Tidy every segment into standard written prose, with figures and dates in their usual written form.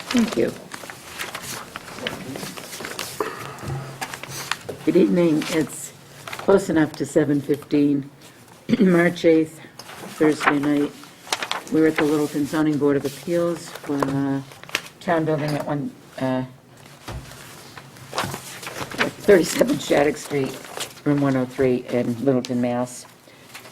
Thank you. Good evening. It's close enough to 7:15. March 8th, Thursday night. We're at the Littleton Zoning Board of Appeals for town building at 37 Shattuck Street, room 103 in Littleton, Mass.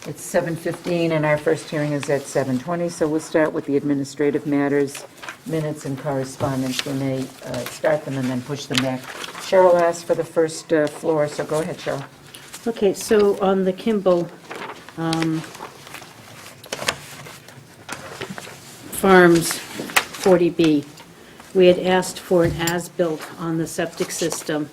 It's 7:15 and our first hearing is at 7:20, so we'll start with the administrative matters, minutes and correspondence. We may start them and then push them back. Cheryl asked for the first floor, so go ahead, Cheryl. Okay, so on the Kimball Farms 40B, we had asked for an as-built on the septic system,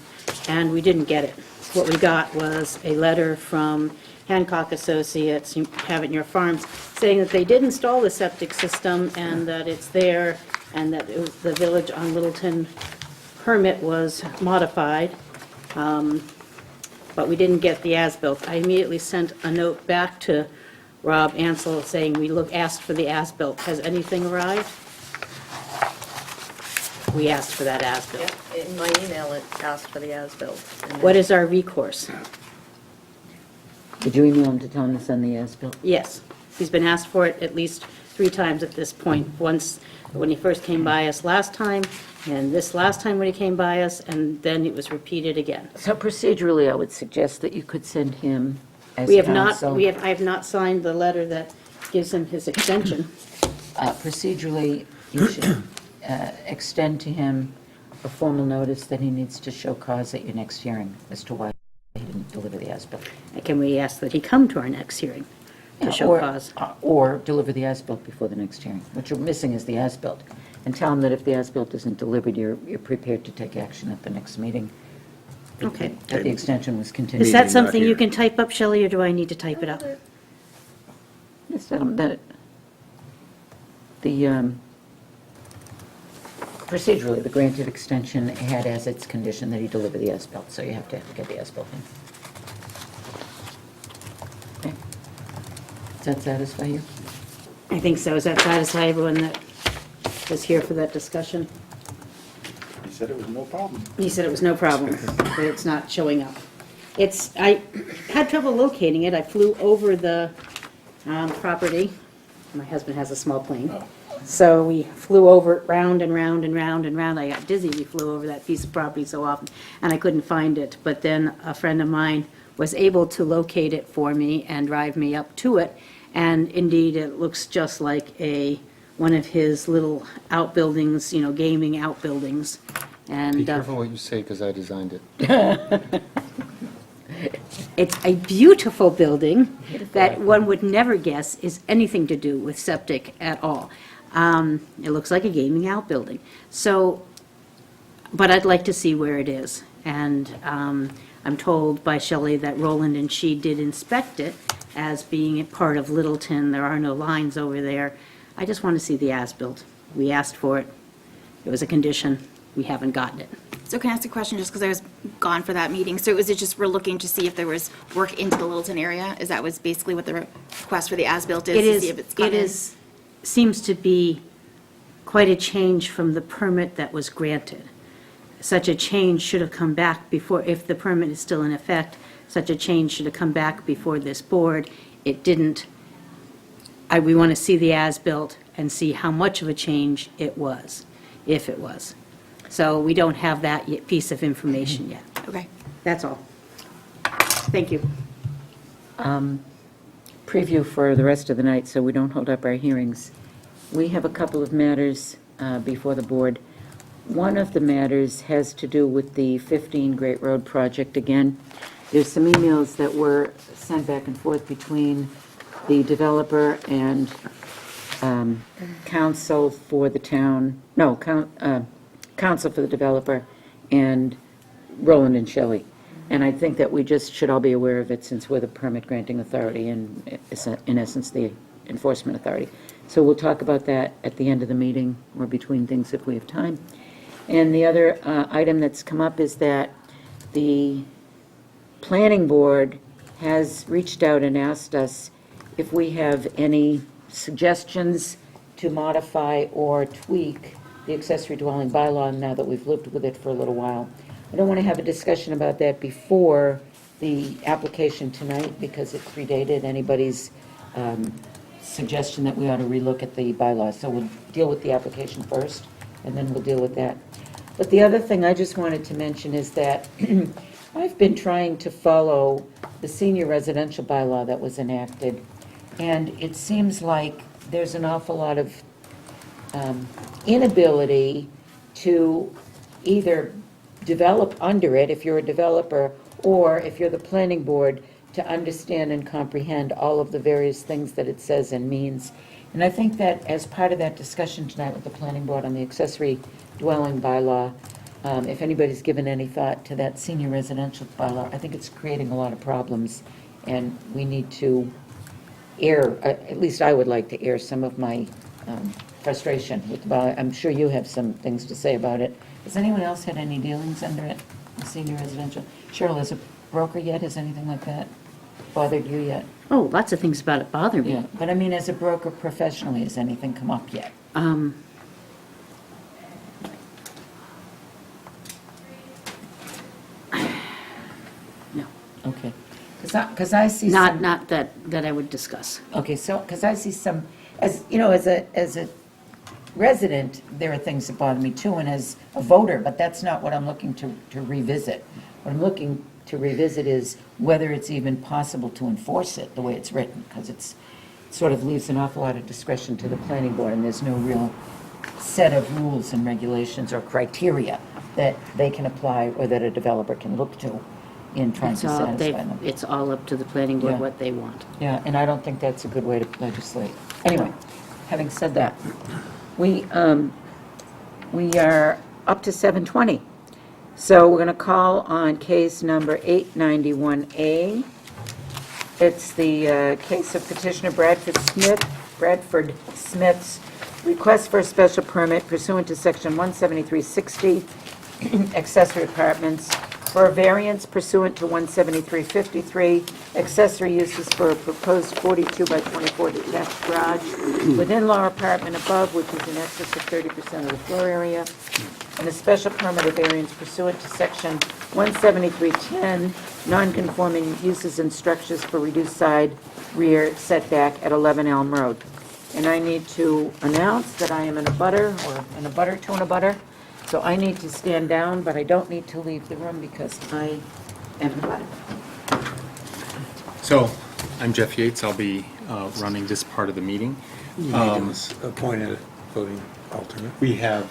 and we didn't get it. What we got was a letter from Hancock Associates, you have it in your farms, saying that they did install the septic system and that it's there, and that it was the Village on Littleton permit was modified, but we didn't get the as-built. I immediately sent a note back to Rob Ansel saying we asked for the as-built. Has anything arrived? We asked for that as-built. Yeah, in my email, it asked for the as-built. What is our recourse? Did you email him to tell him to send the as-built? Yes, he's been asked for it at least 3 times at this point. Once when he first came by us last time, and this last time when he came by us, and then it was repeated again. So procedurally, I would suggest that you could send him as We have not, counsel. I have not signed the letter that gives him his extension. Procedurally, you should extend to him a formal notice that he needs to show cause at your next hearing as to why he didn't deliver the as-built. Can we ask that he come to our next hearing to show Or- cause? Or deliver the as-built before the next hearing. What you're missing is the as-built. And tell him that if the as-built isn't delivered, you're prepared to take action at the next meeting. Okay. That the extension was continued. Is that something you can type up, Shelley, or do I need to type it up? Yes, tell him that the, procedurally, the granted extension had as its condition that he deliver the as-built, so you have to get the as-built in. Okay. Does that satisfy you? I think so. Does that satisfy everyone that was here for that discussion? He said it was no problem. He said it was no problem, that it's not showing up. I had trouble locating it. I flew over the property. My husband has a small plane. So we flew over it round and round and round and round. I got dizzy. We flew over that piece of property so often, and I couldn't find it. But then a friend of mine was able to locate it for me and drive me up to it. And indeed, it looks just like one of his little outbuildings, gaming outbuildings. And Be careful what you say, because I designed it. it's a beautiful building that one would never guess is anything to do with septic at all. It looks like a gaming outbuilding. So, but I'd like to see where it is. And I'm told by Shelley that Roland and she did inspect it as being a part of Littleton. There are no lines over there. I just want to see the as-built. We asked for it. It was a condition. We haven't gotten it. So can I ask a question, just because I was gone for that meeting? So is it just we're looking to see if there was work into the Littleton area? Is that was basically what the request for the as-built is? To see if it's It is, seems to be quite a change from the permit that was granted. Such a change should have come back before, if the permit is still in effect, such a change should have come back before this board. It didn't. We want to see the as-built and see how much of a change it was, if it was. So we don't have that piece of information yet. Okay. That's all. Thank you. Preview for the rest of the night, so we don't hold up our hearings. We have a couple of matters before the board. One of the matters has to do with the 15 Great Road project again. There's some emails that were sent back and forth between the developer and counsel for the town, counsel for the developer and Roland and Shelley. And I think that we just should all be aware of it since we're the permit granting authority and, in essence, the enforcement authority. So we'll talk about that at the end of the meeting or between things if we have time. And the other item that's come up is that the planning board has reached out and asked us if we have any suggestions to modify or tweak the accessory dwelling bylaw now that we've lived with it for a little while. I don't want to have a discussion about that before the application tonight because it predated anybody's suggestion that we ought to relook at the bylaws. So we'll deal with the application first, and then we'll deal with that. But the other thing I just wanted to mention is that I've been trying to follow the senior residential bylaw that was enacted, and it seems like there's an awful lot of inability to either develop under it, if you're a developer, or if you're the planning board, to understand and comprehend all of the various things that it says and means. And I think that as part of that discussion tonight with the planning board on the accessory dwelling bylaw, if anybody's given any thought to that senior residential bylaw, I think it's creating a lot of problems, and we need to air, at least I would like to air some of my frustration with the bylaw. I'm sure you have some things to say about it. Has anyone else had any dealings under it, the senior residential? Cheryl, as a broker yet, has anything like that bothered you yet? Oh, lots of things about it bother me. Yeah, but I mean, as a broker professionally, has anything come up yet? No, Okay. Because I see some... not that I would discuss. Okay, so, because I see some, as, you know, as a resident, there are things that bother me too, and as a voter, but that's not what I'm looking to revisit. What I'm looking to revisit is whether it's even possible to enforce it the way it's written, because it sort of leaves an awful lot of discretion to the planning board, and there's no real set of rules and regulations or criteria that they can apply or that a developer can look to in trying to satisfy them. It's all up to the planning board Yeah. what they want. Yeah, and I don't think that's a good way to legislate. Anyway, having said that, we are up to 7:20. So we're going to call on case number 891A. It's the case of petitioner Bradford Smith's request for a special permit pursuant to section 17360, accessory apartments, for a variance pursuant to 17353, accessory uses for a proposed 42 by 24 detached garage within law apartment above, which is in excess of 30% of the floor area, and a special permit of variance pursuant to section 17310, non-conforming uses and structures for reduced side rear setback at 11 Elm Road. And I need to announce that I am in a butter, or in a butter to an abutter. So I need to stand down, but I don't need to leave the room because I am in a butter. So, I'm Jeff Yates, I'll be running this part of the meeting. You need to appoint a voting alternate. We have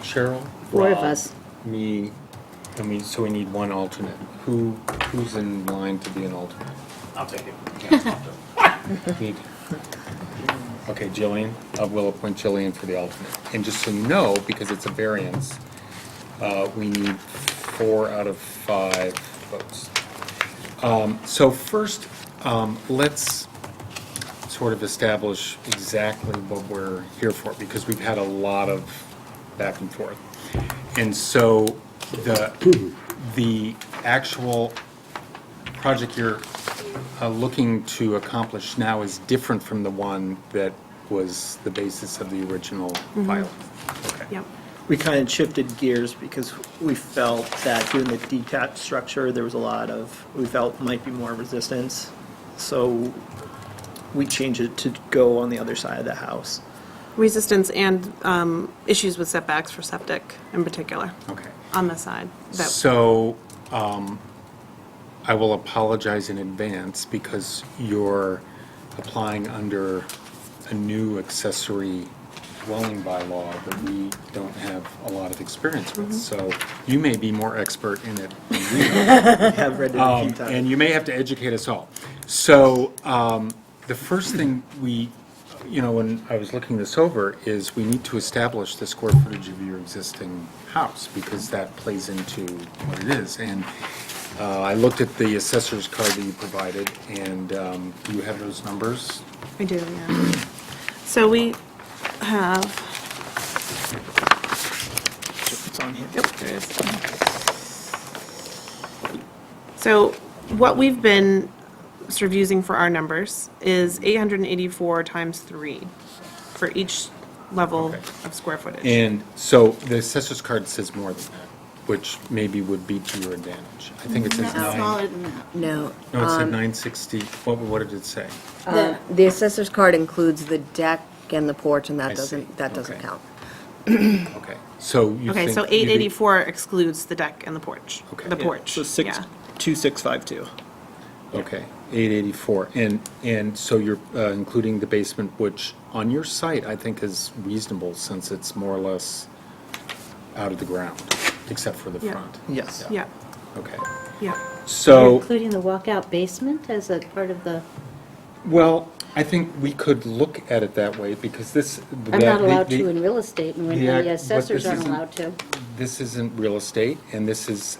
Cheryl, Four of Rob, us. me, and so we need one alternate. Who's in line to be an alternate? I'll take it. Need- Okay, Jillian, we'll appoint Jillian for the alternate. And just so you know, because it's a variance, we need 4 out of 5 votes. So first, let's sort of establish exactly what we're here for, because we've had a lot of back and forth. And so the actual project you're looking to accomplish now is different from the one that was the basis of the original filing. Okay. Yep. We kind of shifted gears because we felt that doing the detached structure, there was a lot of, we felt might be more resistance. So we changed it to go on the other side of the house. Resistance and issues with setbacks for septic in particular Okay. on the side. That- So, I will apologize in advance because you're applying under a new accessory dwelling bylaw that we don't have a lot of experience with. So you may be more expert in it than we are. We have read it a few And times. you may have to educate us all. So, the first thing when I was looking this over, is we need to establish the square footage of your existing house, because that plays into what it is. And I looked at the assessor's card that you provided, and do you have those numbers? I do, yeah. So we have, It's on here. yep, there it is. So what we've been sort of using for our numbers is 884 times 3. for each level Okay. of square footage. And so the assessor's card says more than that, which maybe would be to your advantage. I think it says Not nine. smaller than that. No. No, it said 960. What did it say? The assessor's card includes the deck and the porch, and I that see. doesn't Okay. count. Okay, so you think. Okay, so you think- 884 excludes the deck and the porch. Okay. The Yeah, porch, So yeah. 2652. Okay, 884. And so you're including the basement, which on your site, I think is reasonable since it's more or less out of the ground, except for the Yeah. front. Yes. Yeah, Okay, yeah. You're so, including the walkout basement as a part of the, well, I think we could look at it that way because this. I'm not allowed to in real estate, and when Yeah, the but assessors this aren't isn't- allowed to. This isn't real estate, and this is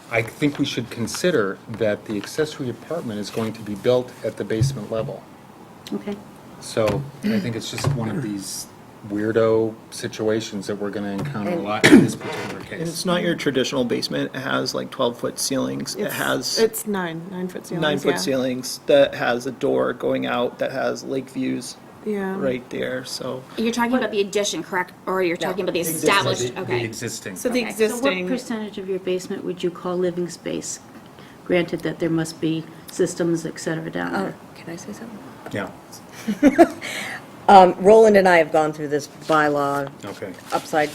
I think we should consider that the accessory apartment is going to be built at the basement level. Okay. So I think it's just one of these weirdo situations that we're gonna encounter a lot in this particular And it's case. not your traditional basement. It has like 12-foot ceilings. It has It's 9-foot ceilings, 9-foot yeah. ceilings that has a door going out that has lake views Yeah. right there, so. You're talking about the addition, correct? Or you're talking about the established, The okay. existing. So the Okay. So what existing, percentage of your basement would you call living space? Granted that there must be systems, et cetera, down Oh, there. can I say something? Yeah, Roland and I have gone through this bylaw okay. upside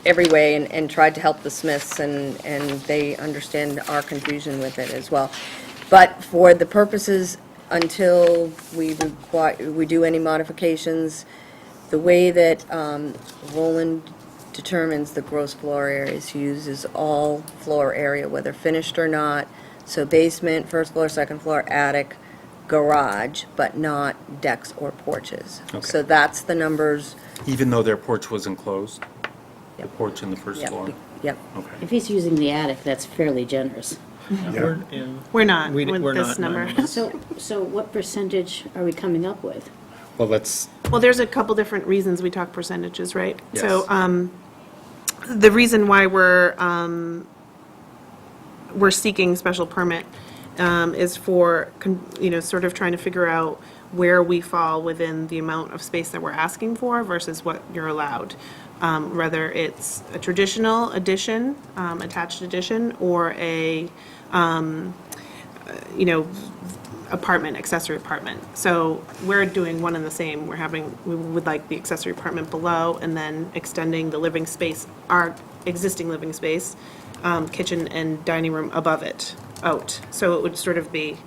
every way and tried to help the Smiths, and they understand our confusion with it as well. But for the purposes, until we do any modifications, the way that Roland determines the gross floor areas, he uses all floor area, whether finished or not, so basement, first floor, second floor, attic, garage, but not decks or porches. Okay. So that's the numbers. Even though their porch was enclosed? The Yep. porch in the first Yep, floor? Yep. Okay. If he's using the attic, that's fairly generous. we're not We're with this not, no, number. no. So what percentage are we coming up with? Well, let's, Well, there's a couple different reasons we talk percentages, right? Yes. So, the reason why we're seeking special permit is for, sort of trying to figure out where we fall within the amount of space that we're asking for versus what you're allowed. Whether it's a traditional addition, attached addition, or a, apartment, accessory apartment. So we're doing one and the same. We would like the accessory apartment below and then extending the living space, our existing living space, kitchen and dining room above it, out. So it would sort of be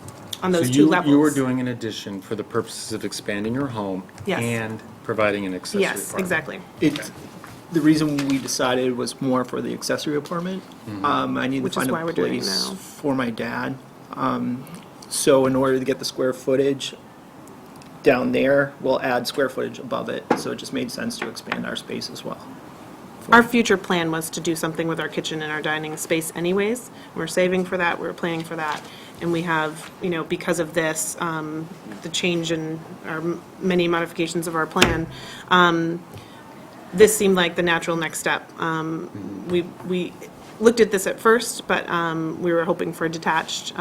on so those two levels. you were doing an addition for the purposes of expanding your home Yes. and providing an accessory Yes, apartment. exactly. The reason we decided was more for the accessory apartment. I need to Which is find why a we're doing it place now. for my dad. So in order to get the square footage down there, we'll add square footage above it. So it just made sense to expand our space as well. Our future plan was to do something with our kitchen and our dining space anyways. We're saving for that, we're planning for that. And we have, because of this, the change in our many modifications of our plan, this seemed like the natural next step. We looked at this at first, but we were hoping for a detached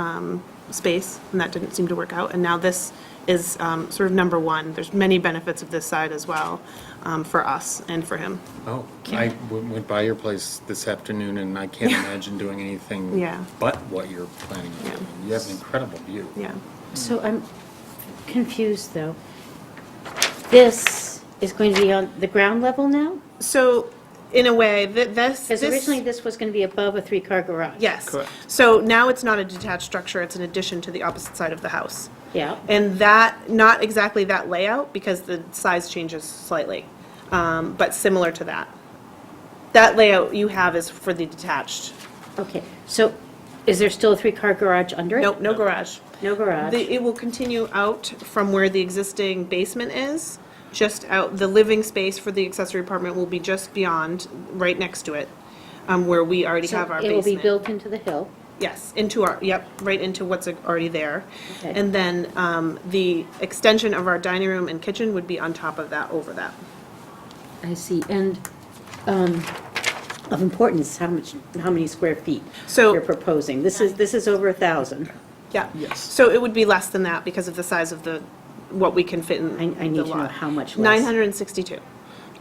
space, and that didn't seem to work out. And now this is sort of number one. There's many benefits of this side as well, for us and for him. Oh, I went by your place this afternoon, and I can't imagine doing anything Yeah. but what you're planning on Yeah. doing. You have an incredible view. Yeah. So I'm confused, though. This is going to be on the ground level now? So, in a way, this. Because originally this was going to be above a three-car garage. Yes. Correct. So now it's not a detached structure, it's an addition to the opposite side of the house. Yeah. And that, not exactly that layout, because the size changes slightly, but similar to that. That layout you have is for the detached. Okay, so is there still a three-car garage under it? Nope, no garage. No garage? It will continue out from where the existing basement is, just out, the living space for the accessory apartment will be just beyond, right next to it, where we already have our So basement. it will be built into the hill? Yes, into our, yep, right into what's already there. Okay. And then the extension of our dining room and kitchen would be on top of that, over that. I see, and of importance, how many square feet So- you're proposing? This is over 1,000. Yeah. Yes. So it would be less than that because of the size of the what we can fit in the lot. I need to know how much less. 962.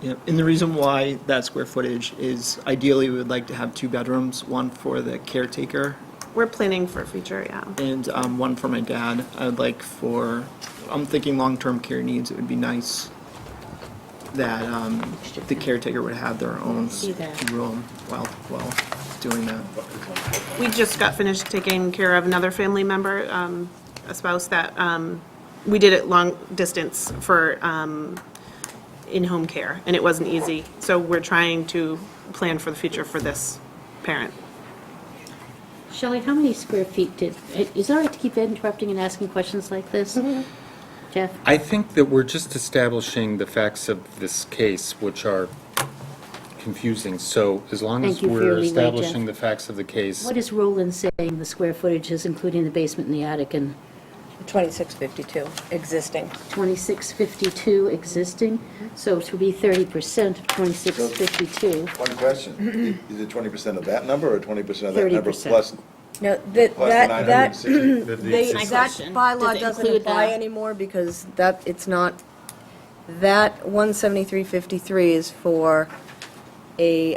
Yeah, and the reason why that square footage is ideally we would like to have 2 bedrooms, one for the caretaker We're planning for future, yeah. and one for my dad. I'm thinking long-term care needs, it would be nice that the caretaker would have their own See that. room while doing that. We just got finished taking care of another family member, a spouse that, we did it long distance for, in-home care, and it wasn't easy. So we're trying to plan for the future for this parent. Shelley, how many square feet is it all right to keep interrupting and asking questions like this? Jeff? I think that we're just establishing the facts of this case, which are confusing. So as long as Thank you for your we're leeway, establishing Jeff. the facts of the case, What is Roland saying the square footage is, including the basement and the attic, and 2652 existing. 2652 existing? So it would be 30% of 2652. One question, is it 20% of that number or 20% of that number 30%. plus? No, Plus the 960. that question. bylaw Does it doesn't include apply that? anymore because it's not, that 17353 is for a,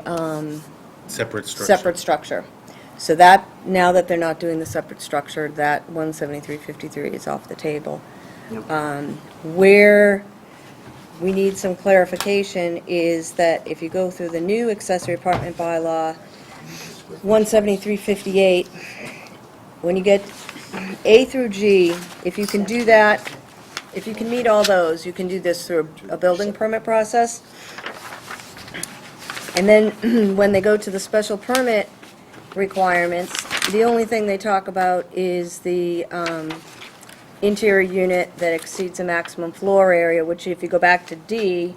separate structure. separate structure. So that, now that they're not doing the separate structure, that 17353 is off the table. Where we need some clarification is that if you go through the new accessory apartment bylaw, 17358, when you get A through G, if you can do that, if you can meet all those, you can do this through a building permit process. And then when they go to the special permit requirements, the only thing they talk about is the interior unit that exceeds the maximum floor area, which if you go back to D,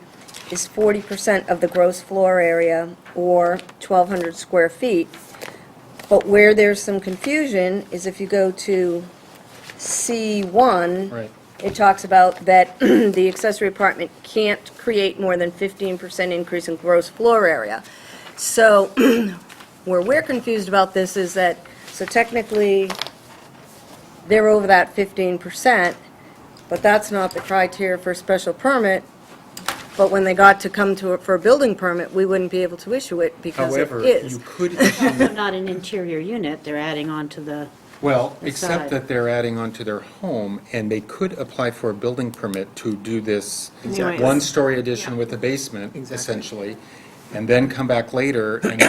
is 40% of the gross floor area, or 1,200 square feet. But where there's some confusion is if you go to C1, Right. it talks about that the accessory apartment can't create more than 15% increase in gross floor area. So where we're confused about this is that, so technically, they're over that 15%, but that's not the criteria for a special permit. But when they got to come to it for a building permit, we wouldn't be able to issue it because it However, is. you could issue, Also not an interior unit, they're adding on to the, well, Inside. except that they're adding on to their home, and they could apply for a building permit to do this Anyways. one-story addition with a basement, essentially, and then come back later, and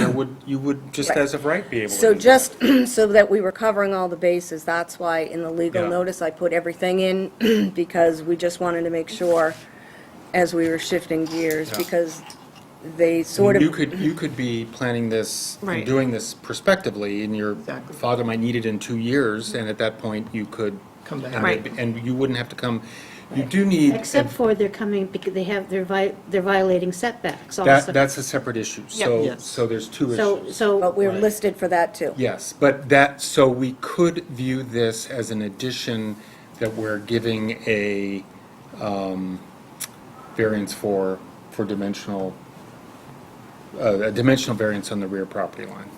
you would just Right. as of right be able to So do that. just so that we were covering all the bases, that's why in the legal Yeah. notice, I put everything in, because we just wanted to make sure, as we were shifting gears, Yeah. because they sort of. You could be planning this, and Right. doing this prospectively, and your Exactly. father might need it in 2 years, and at that point, you could. Come back. and Right. And you wouldn't have to come, you do need. except for they're coming, because they're violating setbacks also. That's a separate issue, so, Yes. so there's two So, issues. so. But we're Right. listed for that too. Yes, but that, so we could view this as an addition that we're giving a variance for dimensional, a dimensional variance on the rear property line.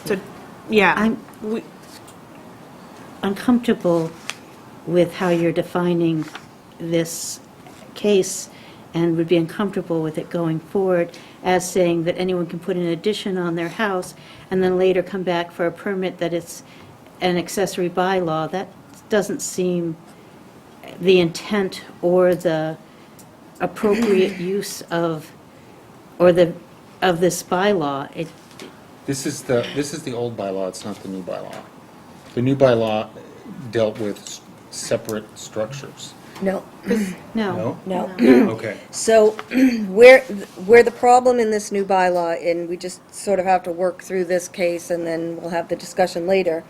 So, yeah. I'm We- uncomfortable with how you're defining this case, and would be uncomfortable with it going forward as saying that anyone can put an addition on their house and then later come back for a permit that it's an accessory bylaw. That doesn't seem the intent or the appropriate use of, of this bylaw. This is the old bylaw, it's not the new bylaw. The new bylaw dealt with separate structures. No, No. No? no. Okay. So where the problem in this new bylaw, and we just sort of have to work through this case and then we'll have the discussion later,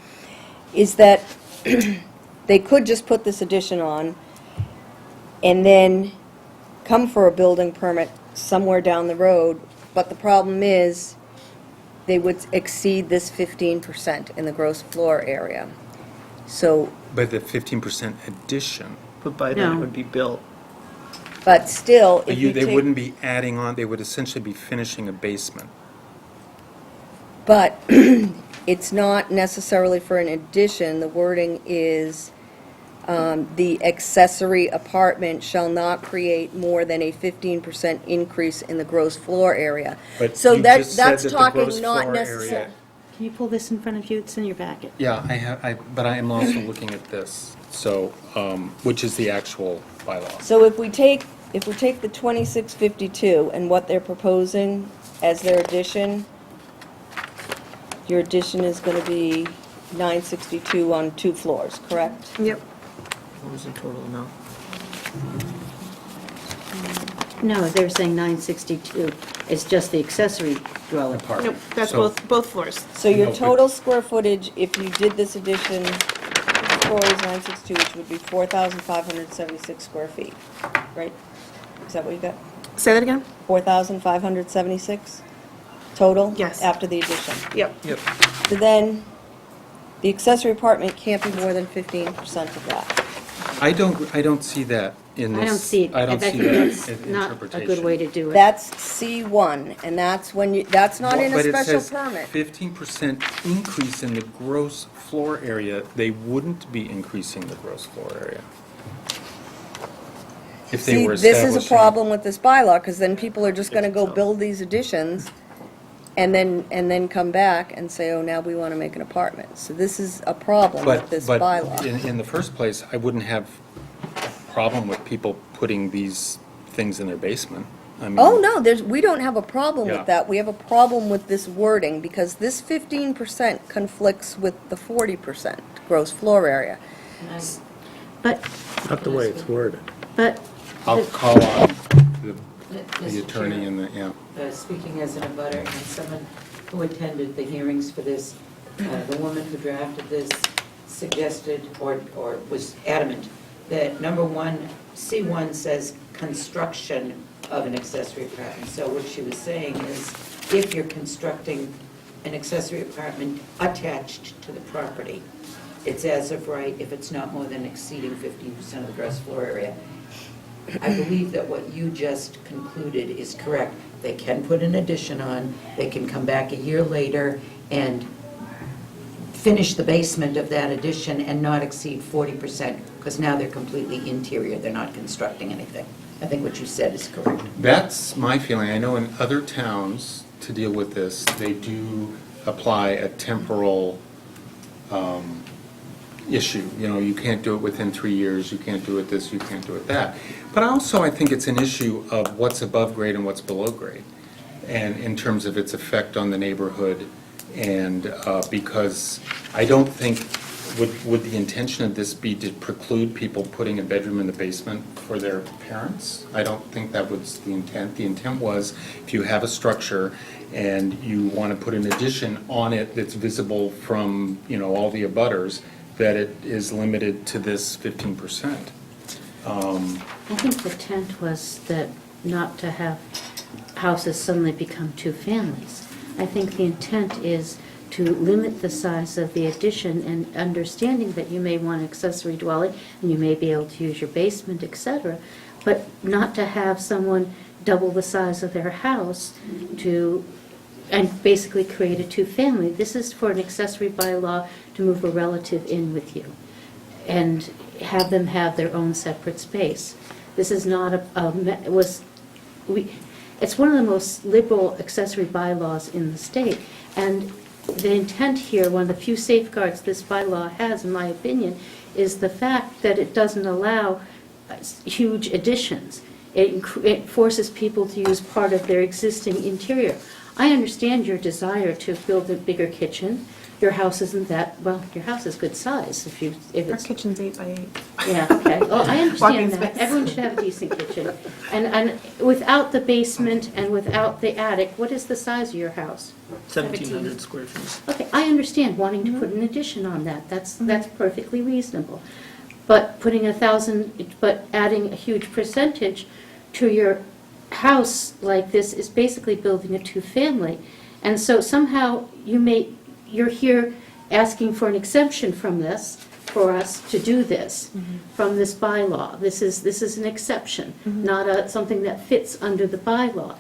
is that they could just put this addition on and then come for a building permit somewhere down the road, but the problem is they would exceed this 15% in the gross floor area. So, But the 15% addition, But by then No. it would be built. but still, if you they take. wouldn't be adding on, they would essentially be finishing a basement. But it's not necessarily for an addition, the wording is the accessory apartment shall not create more than a 15% increase in the gross floor area. But So you that, just said that's that the talking gross not floor necessarily. area- Can you pull this in front of you? It's in your packet. Yeah, but I am also looking at this, so, which is the actual bylaw. So if we take the 2652 and what they're proposing as their addition, your addition is gonna be 962 on 2 floors, correct? Yep. What was the total amount? No, they're saying 962. It's just the accessory dwelling. Nope, that's So- both floors. So your No, but- total square footage, if you did this addition, 2 floors, 962, which would be 4,576 square feet, right? Is that what you got? Say that again? 4,576 total? Yes. After the addition? Yep. Yep. So then, the accessory apartment can't be more than 15% of that. I don't see that in this. I don't see it. I don't see think that that's in not a interpretation. good way to do it. That's C1, and that's when you, that's not in a But it special says permit. 15% increase in the gross floor area, they wouldn't be increasing the gross floor area. If they See, were this is a establishing- problem with this bylaw, because then people are just gonna go build these additions and then come back and say, oh, now we want to make an apartment. So this is a problem with this But bylaw. in the first place, I wouldn't have a problem with people putting these things in their basement. I mean, Oh, no, we don't have a problem Yeah. with that. We have a problem with this wording, because this 15% conflicts with the 40% gross floor area. But, Not the way it's worded. but, I'll call on the Mr. attorney Chair. and the, yeah. Speaking as an abutter and someone who attended the hearings for this, the woman who drafted this suggested or was adamant that, number one, C1 says construction of an accessory apartment. So what she was saying is, if you're constructing an accessory apartment attached to the property, it's as of right if it's not more than exceeding 15% of the gross floor area. I believe that what you just concluded is correct. They can put an addition on, they can come back a year later and finish the basement of that addition and not exceed 40%, because now they're completely interior, they're not constructing anything. I think what you said is correct. That's my feeling. I know in other towns, to deal with this, they do apply a temporal issue. You know, you can't do it within 3 years, you can't do it this, you can't do it that. But also, I think it's an issue of what's above grade and what's below grade, and in terms of its effect on the neighborhood, and because I don't think, would the intention of this be to preclude people putting a bedroom in the basement for their parents? I don't think that was the intent. The intent was, if you have a structure and you want to put an addition on it that's visible from, you know, all the abutters, that it is limited to this 15%. I think the intent was that not to have houses suddenly become two families. I think the intent is to limit the size of the addition, and understanding that you may want an accessory dwelling and you may be able to use your basement, etc., but not to have someone double the size of their house and basically create a two-family. This is for an accessory bylaw to move a relative in with you and have them have their own separate space. This is not it's one of the most liberal accessory bylaws in the state, and the intent here, one of the few safeguards this bylaw has, in my opinion, is the fact that it doesn't allow huge additions. It forces people to use part of their existing interior. I understand your desire to build a bigger kitchen. Your house isn't that, well, your house is good size if Our it's. kitchen's 8 by 8. Yeah, okay. Well, I Walking understand that. space. Everyone should have a decent kitchen. And without the basement and without the attic, what is the size of your house? 1,700 square feet. Okay, I understand wanting to put an addition on that. That's perfectly reasonable. But but adding a huge percentage to your house like this is basically building a two-family. And so somehow you're here asking for an exemption from this, for us to do this, from this bylaw. This is an exception, not something that fits under the bylaw.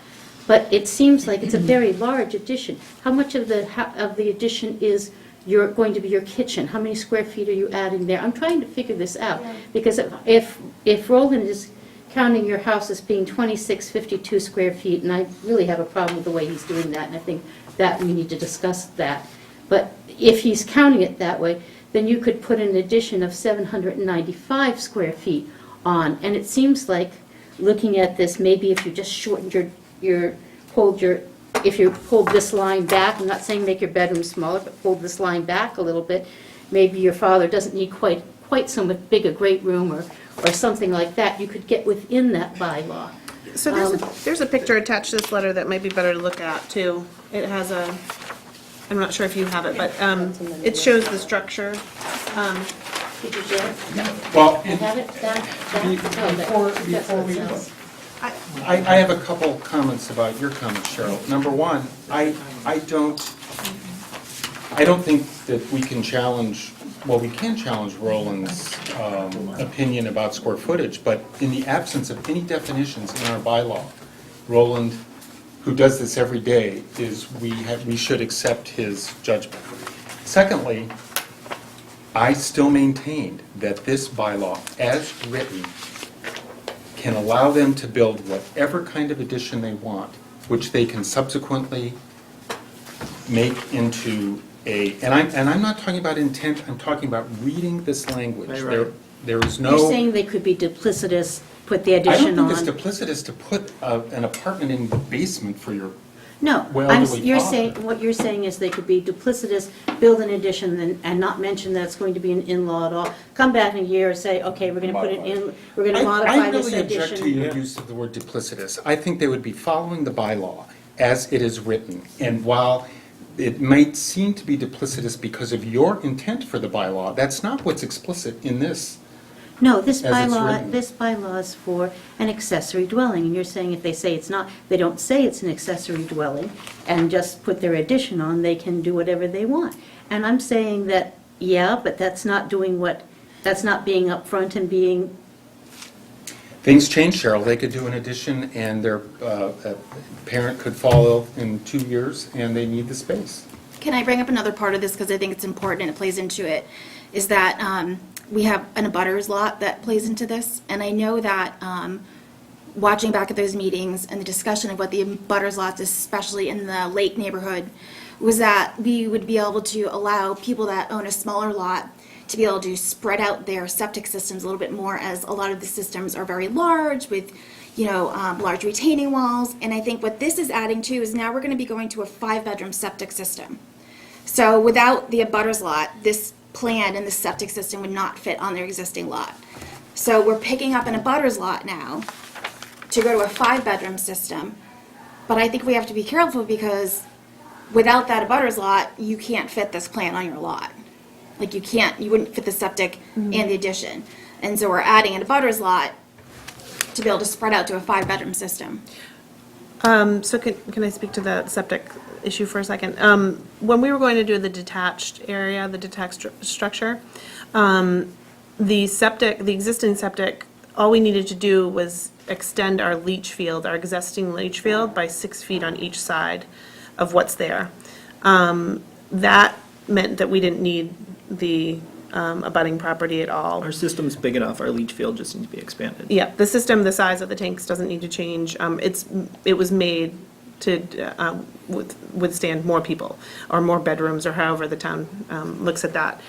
But it seems like it's a very large addition. How much of the addition is you're going to be your kitchen, how many square feet are you adding there? I'm trying to figure this out, because if Roland is counting your house as being 2652 square feet, and I really have a problem with the way he's doing that, and I think that we need to discuss that. But if he's counting it that way, then you could put an addition of 795 square feet on. And it seems like, looking at this, maybe if you just shortened if you pulled this line back, I'm not saying make your bedroom smaller, but pulled this line back a little bit, maybe your father doesn't need quite so much big a great room or something like that. You could get within that bylaw. So there's a picture attached to this letter that might be better to look at, too. It has I'm not sure if you have it, but it shows the structure. Did you get it? Well, I have it, that's what it says. I have a couple comments about your comments, Cheryl. Number one, I don't think that we can challenge, well, we can challenge Roland's opinion about square footage, but in the absence of any definitions in our bylaw, Roland, who does this every day, we should accept his judgment. Secondly, I still maintained that this bylaw, as written, can allow them to build whatever kind of addition they want, which they can subsequently make into and I'm not talking about intent, I'm talking about reading this language. Right. There is no. You're saying they could be duplicitous, put the I addition don't on? think it's duplicitous to put an apartment in the basement for your No, elderly you're father. saying, what you're saying is they could be duplicitous, build an addition and not mention that it's going to be an in-law at all. Come back in a year and say, okay, we're gonna put it in, we're gonna modify this I really object to your addition. use of the word duplicitous. I think they would be following the bylaw as it is written. And while it might seem to be duplicitous because of your intent for the bylaw, that's not what's explicit in this. No, this As it's bylaw, written. this bylaw is for an accessory dwelling, and you're saying if they say it's not, they don't say it's an accessory dwelling, and just put their addition on, they can do whatever they want. And I'm saying that, yeah, but that's not that's not being upfront and being, Things change, Cheryl. They could do an addition and their parent could fall ill in 2 years and they need the space. Can I bring up another part of this, because I think it's important and it plays into it, is that we have an abutters lot that plays into this, and I know that watching back at those meetings and the discussion of what the abutters lots, especially in the Lake neighborhood, was that we would be able to allow people that own a smaller lot to be able to spread out their septic systems a little bit more, as a lot of the systems are very large with, large retaining walls. And I think what this is adding to is now we're going to be going to a 5-bedroom septic system. So without the abutters lot, this plan and the septic system would not fit on their existing lot. So we're picking up an abutters lot now to go to a 5-bedroom system. But I think we have to be careful, because without that abutters lot, you can't fit this plan on your lot. Like you wouldn't fit the septic and the addition. And so we're adding an abutters lot to be able to spread out to a 5-bedroom system. So can I speak to the septic issue for a second? When we were going to do the detached area, the detached structure, the existing septic, all we needed to do was extend our leach field, our existing leach field, by 6 feet on each side of what's there. That meant that we didn't need the abutting property at all. Our system's big enough, our leach field just needs to be expanded. Yeah, the system, the size of the tanks doesn't need to change. It was made to withstand more people, or more bedrooms, or however the town looks at that.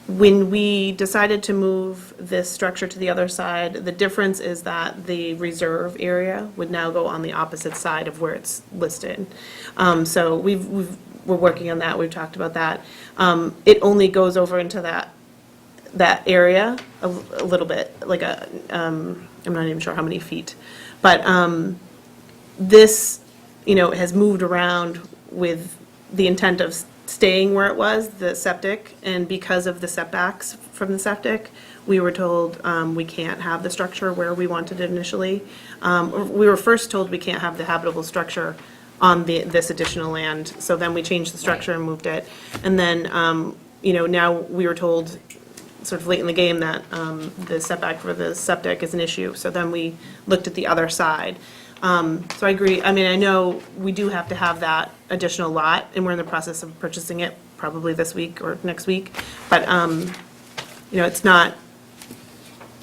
When we decided to move this structure to the other side, the difference is that the reserve area would now go on the opposite side of where it's listed. So we're working on that, we've talked about that. It only goes over into that area a little bit, like I'm not even sure how many feet. But this, has moved around with the intent of staying where it was, the septic, and because of the setbacks from the septic, we were told we can't have the structure where we wanted it initially. We were first told we can't have the habitable structure on this additional land, so then we changed the structure and moved it. And then, now we were told, sort of late in the game, that the setback for the septic is an issue, so then we looked at the other side. So I agree, I know we do have to have that additional lot, and we're in the process of purchasing it probably this week or next week. But, it's not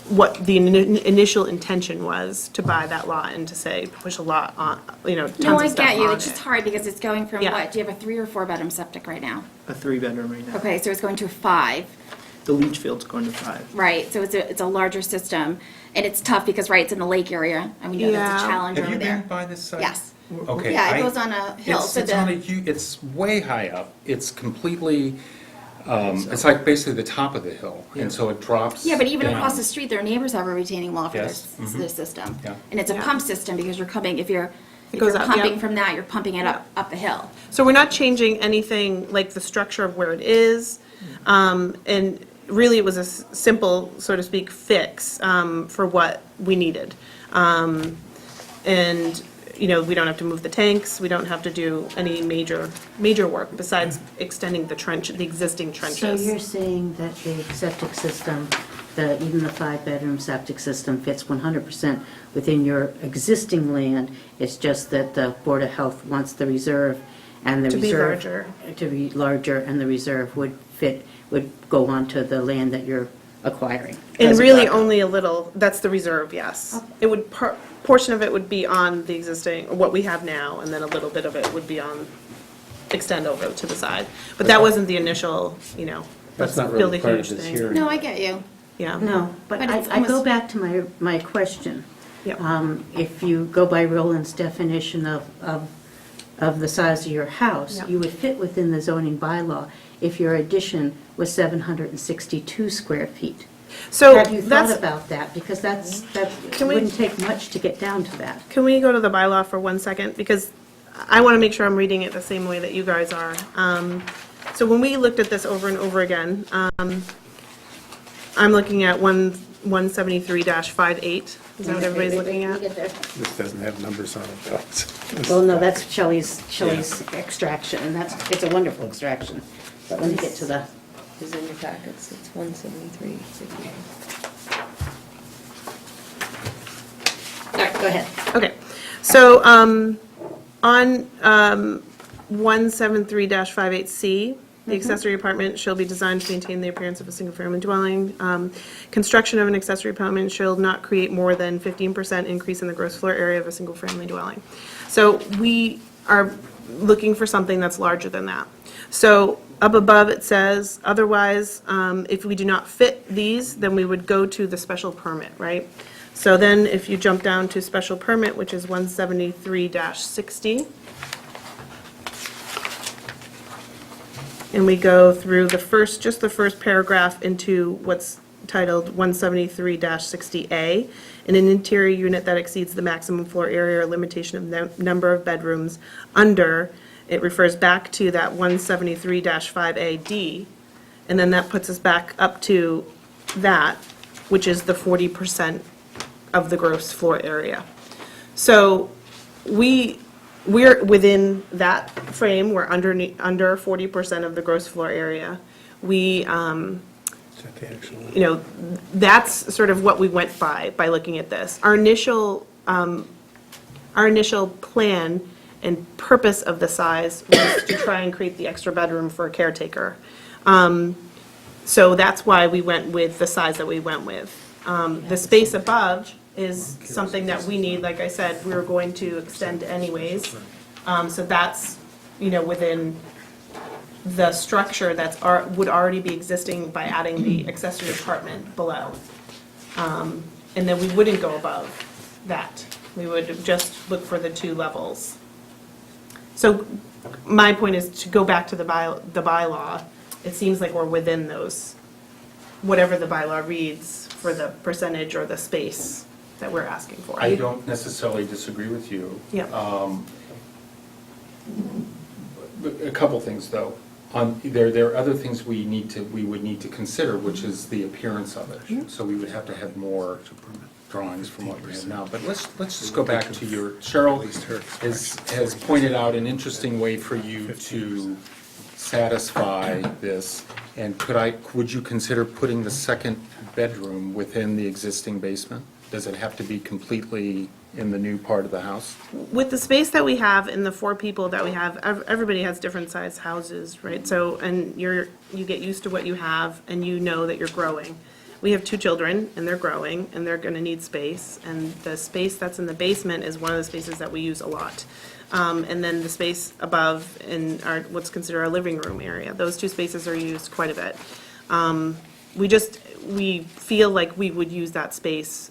what the initial intention was to buy that lot and to say, push a lot on, No, tons I of stuff get you. on It's just it. hard because it's going from Yeah. what? Do you have a 3 or 4 bedroom septic right now? A 3-bedroom right now. Okay, so it's going to a 5. The leach field's going to 5. Right, so it's a larger system, and it's tough because, right, it's in the lake area, and we know that's a Yeah. challenge Have over you there. been by this site? Yes. Okay. Yeah, it I- goes on a hill, It's, so it's on a, the, it's way high up. It's completely, it's like basically the top of the hill, and so it drops yeah, but even down. across the street, their neighbors have a retaining wall for Yes, their system. Yeah. And it's a Yeah. pump system because you're coming, if you're goes up, pumping yeah. from that, you're pumping it up the hill. So we're not changing anything like the structure of where it is. And really, it was a simple, so to speak, fix for what we needed. And, we don't have to move the tanks, we don't have to do any major work besides extending the existing So trenches. you're saying that the septic system, even the 5-bedroom septic system fits 100% within your existing land? It's just that the Board of Health wants the reserve and the To be reserve. larger. To be larger, and the reserve would go onto the land that you're acquiring. And as a really backup. only a little, that's the reserve, yes. It would, portion of it would be on the existing, what we have now, and then a little bit of it would be extend over to the side. But that wasn't the initial, let's That's not build a really part of huge this thing. hearing. No, I get you. Yeah. No, but But it's I go almost- back to my question. Yep. If you go by Roland's definition of the size of your house, Yep. you would fit within the zoning bylaw if your addition was 762 square feet. So Have you thought that's, about that? Because that Can we- wouldn't take much to get down to that. can we go to the bylaw for 1 second? Because I want to make sure I'm reading it the same way that you guys are. So when we looked at this over and over again, I'm looking at 173-58. Is that what everybody's looking at? This doesn't have numbers on it, though. Well, no, that's Shelley's extraction, and it's a wonderful extraction. But let me get to the, Is in your packets, it's 173. all right, go ahead. Okay, so on 173-58C, the accessory apartment shall be designed to maintain the appearance of a single-family dwelling. Construction of an accessory apartment shall not create more than 15% increase in the gross floor area of a single-family dwelling. So we are looking for something that's larger than that. So up above, it says, otherwise, if we do not fit these, then we would go to the special permit, right? So then if you jump down to special permit, which is 173-60, and we go through just the first paragraph into what's titled 173-60A, in an interior unit that exceeds the maximum floor area or limitation of number of bedrooms under, it refers back to that 173-5AD, and then that puts us back up to that, which is the 40% of the gross floor area. So we're within that frame, we're under 40% of the gross floor area. We, Is that the actual? that's sort of what we went by looking at this. Our initial plan and purpose of the size was to try and create the extra bedroom for a caretaker. So that's why we went with the size that we went with. The space above is something that we need, like I said, we were going to extend anyways. So that's, within the structure would already be existing by adding the accessory apartment below. And then we wouldn't go above that. We would just look for the 2 levels. So my point is to go back to the bylaw. It seems like we're within those, whatever the bylaw reads for the percentage or the space that we're asking for. I don't necessarily disagree with you. Yeah. But a couple things, though. There are other things we would need to consider, which is the appearance of it. So we would have to have more drawings from what we have now. But let's just go back to Cheryl has pointed out an interesting way for you to satisfy this. And would you consider putting the second bedroom within the existing basement? Does it have to be completely in the new part of the house? With the space that we have and the 4 people that we have, everybody has different sized houses, right? So, and you get used to what you have and you know that you're growing. We have 2 children and they're growing and they're gonna need space. And the space that's in the basement is one of the spaces that we use a lot. And then the space above in our, what's considered our living room area, those 2 spaces are used quite a bit. We feel like we would use that space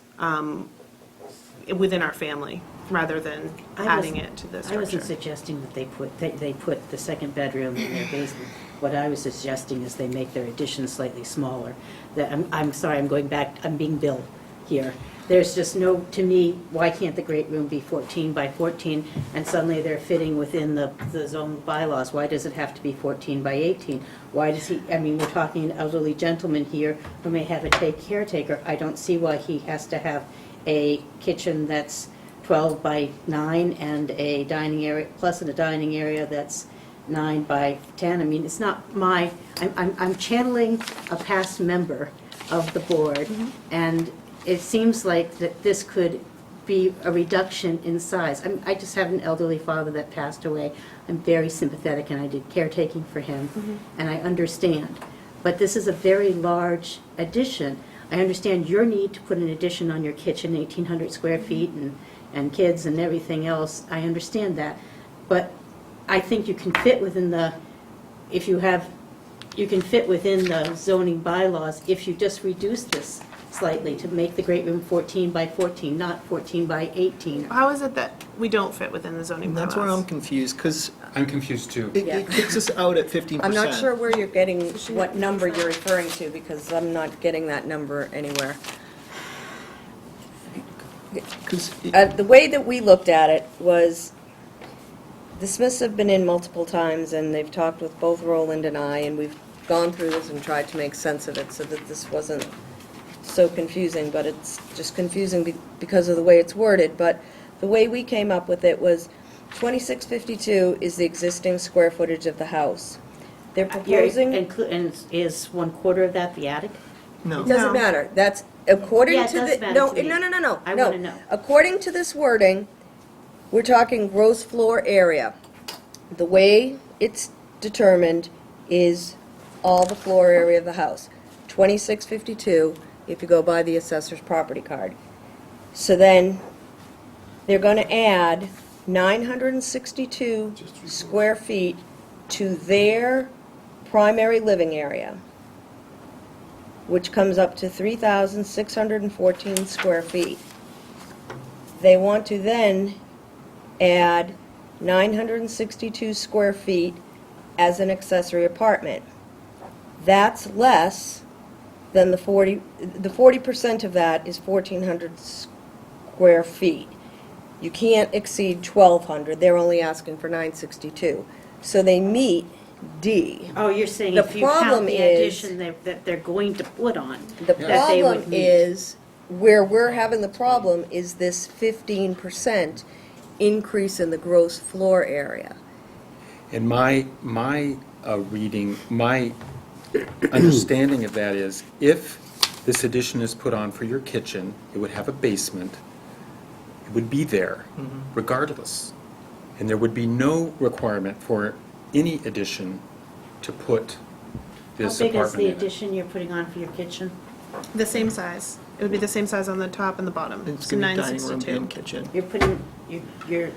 within our family, rather than adding it to the I wasn't structure. suggesting that they put the second bedroom in their basement. What I was suggesting is they make their addition slightly smaller. I'm sorry, I'm going back, I'm being Bill here. There's just no, to me, why can't the great room be 14 by 14, and suddenly they're fitting within the zone bylaws? Why does it have to be 14 by 18? Why does he, I mean, we're talking an elderly gentleman here who may have a caretaker. I don't see why he has to have a kitchen that's 12 by 9 and a dining area, plus a dining area that's 9 by 10. I mean, it's not my, I'm channeling a past member of the board, and it seems like that this could be a reduction in size. I just have an elderly father that passed away. I'm very sympathetic, and I did caretaking for him, and I understand. But this is a very large addition. I understand your need to put an addition on your kitchen, 1,800 square feet, and kids and everything else. I understand that. But I think you can fit within the, you can fit within the zoning bylaws if you just reduce this slightly to make the great room 14 by 14, not 14 by 18. How is it that we don't fit within the zoning And bylaws? that's where I'm confused, because I'm confused too. it kicks us out at 15%. I'm not sure where you're getting, what number you're referring to, because I'm not getting that number anywhere. 'Cause The way that we looked at it was, the Smiths have been in multiple times, and they've talked with both Roland and I, and we've gone through this and tried to make sense of it so that this wasn't so confusing, but it's just confusing because of the way it's worded. But the way we came up with it was 2652 is the existing square footage of the house. They're proposing, it And is 1/4 of that the attic? No. doesn't matter, that's according Yeah, to it does the, matter no, to me. no, no, no, no. I no. wanna know. According to this wording, we're talking gross floor area. The way it's determined is all the floor area of the house. 2652, if you go by the assessor's property card. So then, they're gonna add 962 square feet to their primary living area, which comes up to 3,614 square feet. They want to then add 962 square feet as an accessory apartment. That's less than the 40% of that is 1,400 square feet. You can't exceed 1,200, they're only asking for 962. So they meet D. Oh, you're saying The if you count problem the is- addition that they're going to put on, The that they would problem meet. is, where we're having the problem is this 15% increase in the gross floor area. And my reading, my understanding of that is, if this addition is put on for your kitchen, it would have a basement, it would be there regardless. And there would be no requirement for any addition to put this How big is apartment the in it. addition you're putting on for your kitchen? The same size. It would be the same size on the top and the bottom. It's So going to be dining room 962. and kitchen. You're putting, you're.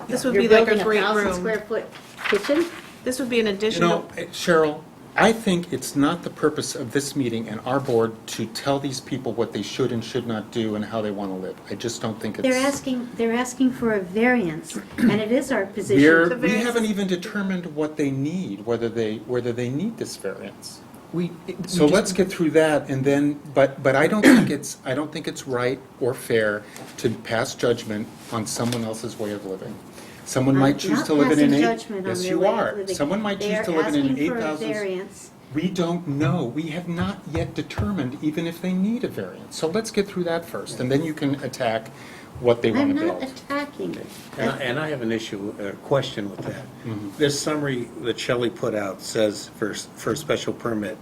This would you're be like a building great 1,000 room. square foot kitchen? This would be an You additional. know, Cheryl, I think it's not the purpose of this meeting and our board to tell these people what they should and should not do and how they want to live. I just don't think it's. They're asking for a variance, and it is our position. The We variance haven't is- even determined what they need, whether they need this variance. We So let's get through that and then, but I don't think it's right or fair to pass judgment on someone else's way of living. Someone might choose to live in an I'm eight. not passing judgment on Yes, their you way of are. living. Someone might choose to live in an 8,000. They're asking for a variance. We don't know. We have not yet determined even if they need a variance. So let's get through that first, and then you can attack what they want I'm to not build. attacking. And I have an issue, a question with that. This summary that Shelley put out says for a special permit,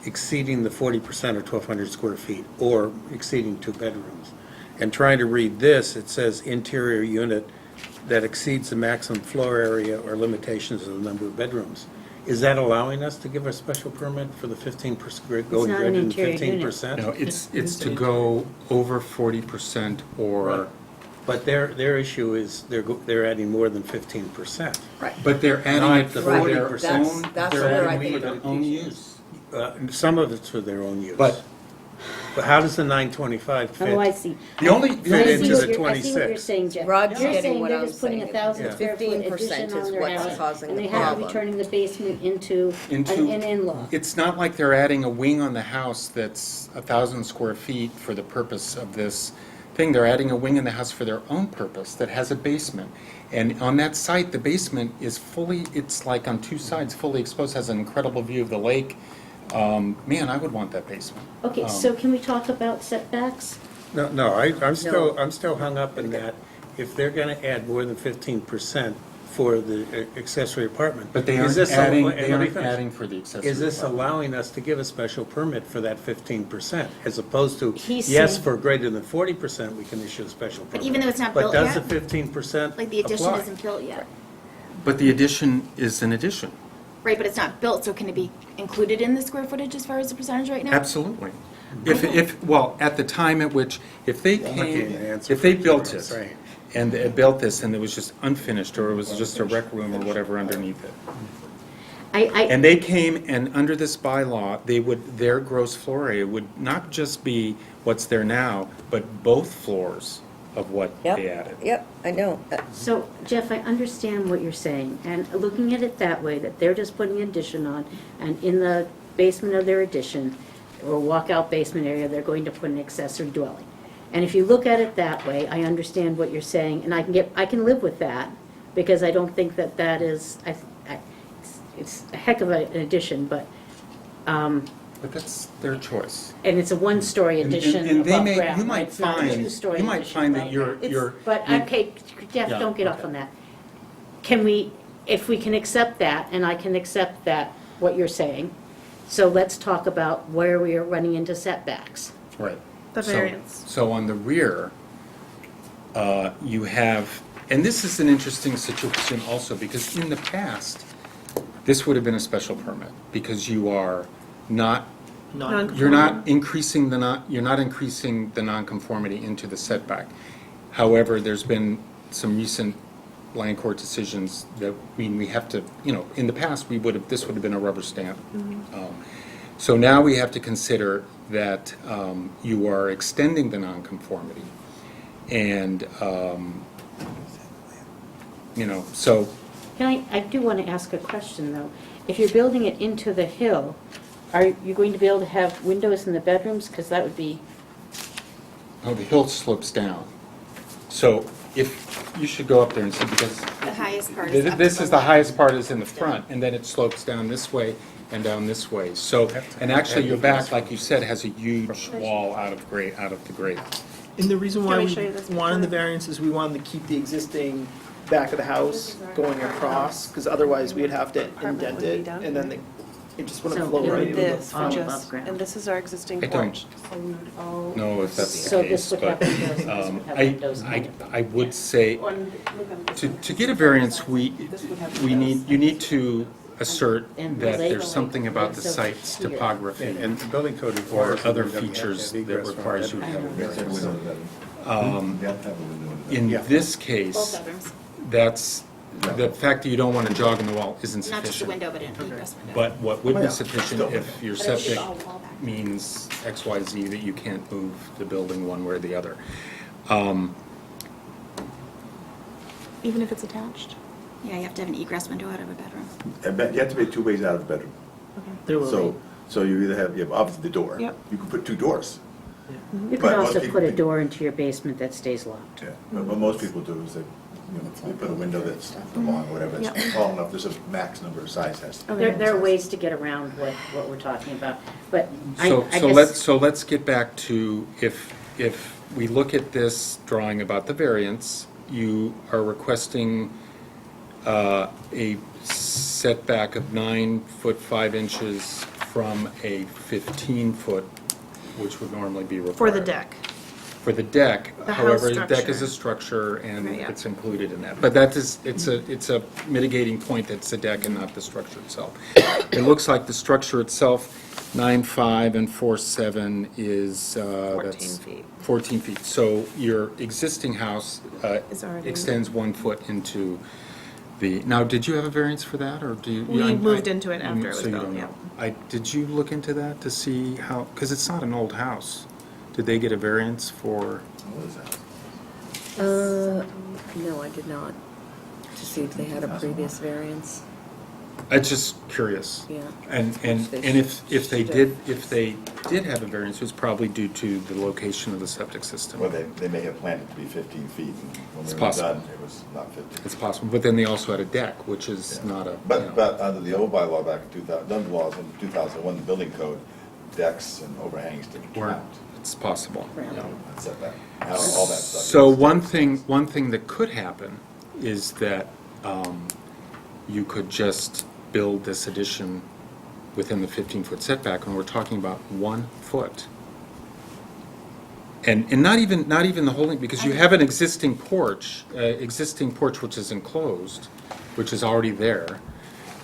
exceeding the 40% or 1,200 square feet, or exceeding 2 bedrooms. And trying to read this, it says interior unit that exceeds the maximum floor area or limitations of the number of bedrooms. Is that allowing us to give a special permit for the 15%, going not greater an than interior unit. 15%? No, it's to go over 40% or, But their issue is they're adding more than 15%. but they're adding Not it the for their 40%. That's they're where I adding think for their own use. Some of it's for their own use. But- But how does the 925 fit? Oh, I see. The only, I Fit see into what the you're- I see what you're 26. saying, Jeff. Rod's You're getting saying what they're I'm just putting saying. 1,000 square foot 15% addition is on their what's house, causing and the they have to be problem. turning the basement into into. an in-law. It's not like they're adding a wing on the house that's 1,000 square feet for the purpose of this thing. They're adding a wing in the house for their own purpose that has a basement. And on that site, the basement is fully, it's like on two sides, fully exposed, has an incredible view of the lake. Man, I would want that basement. Okay, so can we talk about setbacks? No, I'm still hung up in that if they're gonna add more than 15% for the accessory apartment. But they is aren't this adding, let they me aren't finish. adding for the accessory Is this apartment. allowing us to give a special permit for that 15%? As opposed to, He's yes, saying- for greater than 40%, we can issue a special permit. even though it's not built But does yet? the 15% Like the addition apply? isn't built yet. But the addition is an addition. Right, but it's not built, so can it be included in the square footage as far as the percentage right now? Absolutely. Well, at the time at which, if they I'm not getting came, an answer if they from you, built what I'm it, saying. and they built this, and it was just unfinished, or it was just a rec room or whatever underneath it. And they came, and under this bylaw, their gross floor area would not just be what's there now, but both floors of what they added. Yep, I know. So, Jeff, I understand what you're saying, and looking at it that way, that they're just putting an addition on, and in the basement of their addition, or walkout basement area, they're going to put an accessory dwelling. And if you look at it that way, I understand what you're saying, and I can live with that, because I don't think that is, it's a heck of an addition, but, But that's their choice. and it's a one-story And- addition and they above may- ground, you right? might It's not a find- two-story you might addition find that above you're- ground. you're- But, you- okay, Jeff, Yeah, don't get off okay. on that. Can we, if we can accept that, and I can accept that, what you're saying, so let's talk about where we are running into setbacks. Right. The So- variance. So on the rear, you have, and this is an interesting situation also, because in the past, this would have been a special permit, because you are not, you're not increasing you're not increasing the nonconformity into the setback. However, there's been some recent land court decisions that, we have to, in the past, this would have been a rubber stamp. So now we have to consider that you are extending the nonconformity. And, so, I do want to ask a question, though. If you're building it into the hill, are you going to be able to have windows in the bedrooms? Because that would be, the hill slopes down. So if, you should go up there and see, because The highest part is up to this is the left. highest part is in the front, and then it slopes down this way and down this way. So, and actually your back, like you said, has a huge wall out of the grate. And the reason why Can we we show you this wanted the before? variance is we wanted to keep the existing back of the house going across, because otherwise we'd have to Apartment indent would be it, down and then it just wouldn't So flow it right would into be the This all would front. above just, ground. and this is our existing I don't porch. So we would all. know if that's so the this case, would have but, windows, and this would have windows. in it. I would say, Look on this to one. get a variance, you windows. need to assert And that they there's don't something like about the windows site's here. topography And the building code or requires. that other we have to have features that egress from requires you to our have a bedroom. That's a window in the bedroom. You have to have a window in the bedroom. In Yeah. this Both case, bedrooms, the fact that you don't want to jog in the wall isn't not just a sufficient. window, but an egress window. But what would Oh, be yeah. sufficient Still. if your But it should septic all wall back. means X, Y, Z, that you can't move the building one way or the other. Even if it's attached? Yeah, you have to have an egress window out of a bedroom. You have to be two ways out of the bedroom. There will So, be. so you either have obviously the door. Yep. You can put two doors. You But could most also people put a think- door into your basement that stays locked. Yeah, but what most people do is they put a window that's long, whatever, it's tall enough, there's a max number of size has to be. There are ways to get around what we're talking about, but I So guess. let's get back to, if we look at this drawing about the variance, you are requesting a setback of 9 foot 5 inches from a 15 foot, which would normally be required. For the deck. for the deck. The house However, the deck is structure. a structure and Right, yeah. it's included in that. But that is, it's a mitigating point that's the deck and not the structure itself. It looks like the structure itself, 9.5 and 4.7 is, 14 that's feet. 14 feet. So your existing house Is already- extends 1 foot into the, now, did you have a variance for that, or do you? We moved into it after it was so you built, don't yeah. know. Did you look into that to see how, because it's not an old house. Did they get a variance for, What is that? No, I did not, to see if they had a previous variance. I'm just curious. Yeah. And They if they did have a variance, it was probably due to the location of the septic system. Well, they may have planned it to be 15 feet, and when It's we were possible. done, it was not 15. It's possible, but then they also had a deck, which is Yeah. not a, you know. But under the old bylaw back in 2000, done laws in 2001, the building code, decks and overhangs didn't Weren't- count. It's possible, You yeah. know, and setback. Now all that stuff. So is- one thing that could happen is that you could just build this addition within the 15-foot setback, and we're talking about 1 foot. And not even the whole thing, because you have an existing porch which is enclosed, which is already there.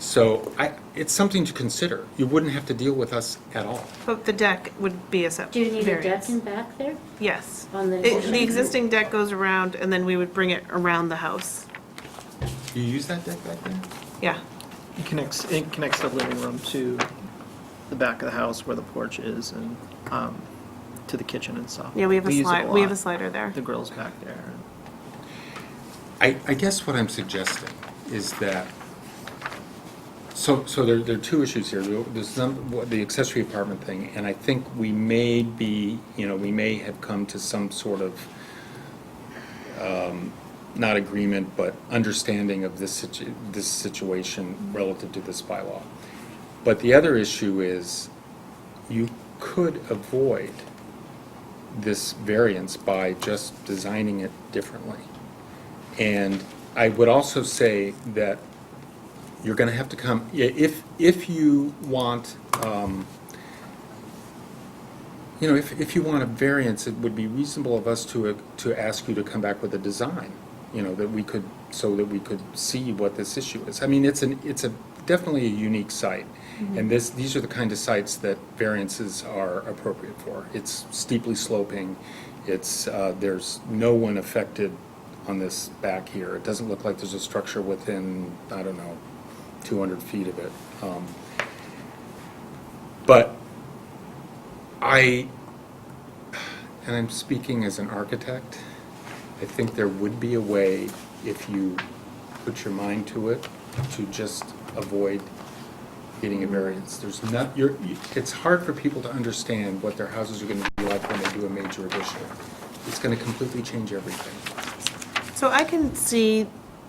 So it's something to consider. You wouldn't have to deal with us at all. But the deck would be a separate Do you need a deck variance. in back there? Yes. On the- The existing deck goes around, and then we would bring it around the house. You use that deck back there? Yeah. It connects the living room to the back of the house where the porch is and to the kitchen and stuff. Yeah, we have a use it slide, we have a lot. slider there. The grill's back there. I guess what I'm suggesting is that, so there are two issues here. There's the accessory apartment thing, and I think we may have come to some sort of, not agreement, but understanding of this situation relative to this bylaw. But the other issue is, you could avoid this variance by just designing it differently. And I would also say that you're gonna have to come, if you want, if you want a variance, it would be reasonable of us to ask you to come back with a design, so that we could see what this issue is. I mean, it's definitely a unique site. And these are the kind of sites that variances are appropriate for. It's steeply sloping, there's no one affected on this back here. It doesn't look like there's a structure within, 200 feet of it. But and I'm speaking as an architect, I think there would be a way, if you put your mind to it, to just avoid getting a variance. It's hard for people to understand what their houses are gonna be like when they do a major addition. It's gonna completely change everything. So I can see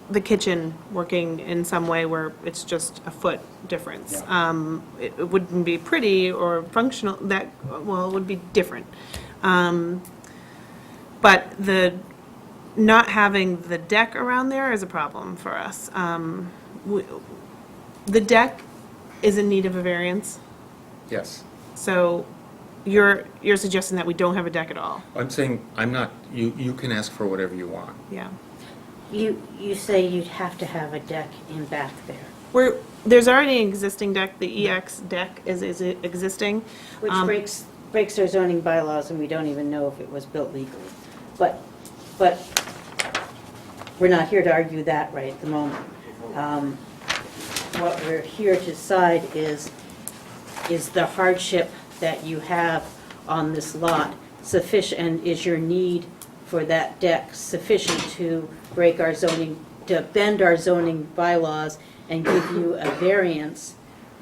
the kitchen working in some way where it's just a foot difference. Yeah. It wouldn't be pretty or functional, it would be different. But not having the deck around there is a problem for us. The deck is in need of a variance, Yes. so you're suggesting that we don't have a deck at all? I'm saying, you can ask for whatever you want. Yeah. You say you'd have to have a deck in back there, There's already an existing deck, the EX deck is existing. which breaks our zoning bylaws, and we don't even know if it was built legally. But we're not here to argue that right at the moment. What we're here to decide is the hardship that you have on this lot sufficient, and is your need for that deck sufficient to break our zoning, to bend our zoning bylaws and give you a variance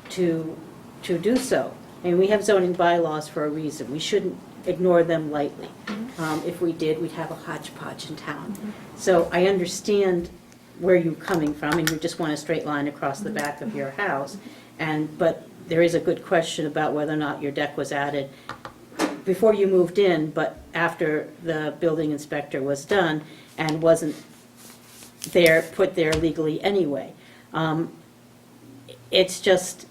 to do so? And we have zoning bylaws for a reason. We shouldn't ignore them lightly. If we did, we'd have a hodgepodge in town. So I understand where you're coming from, and you just want a straight line across the back of your house. But there is a good question about whether or not your deck was added before you moved in, but after the building inspector was done and wasn't put there legally anyway. It's just,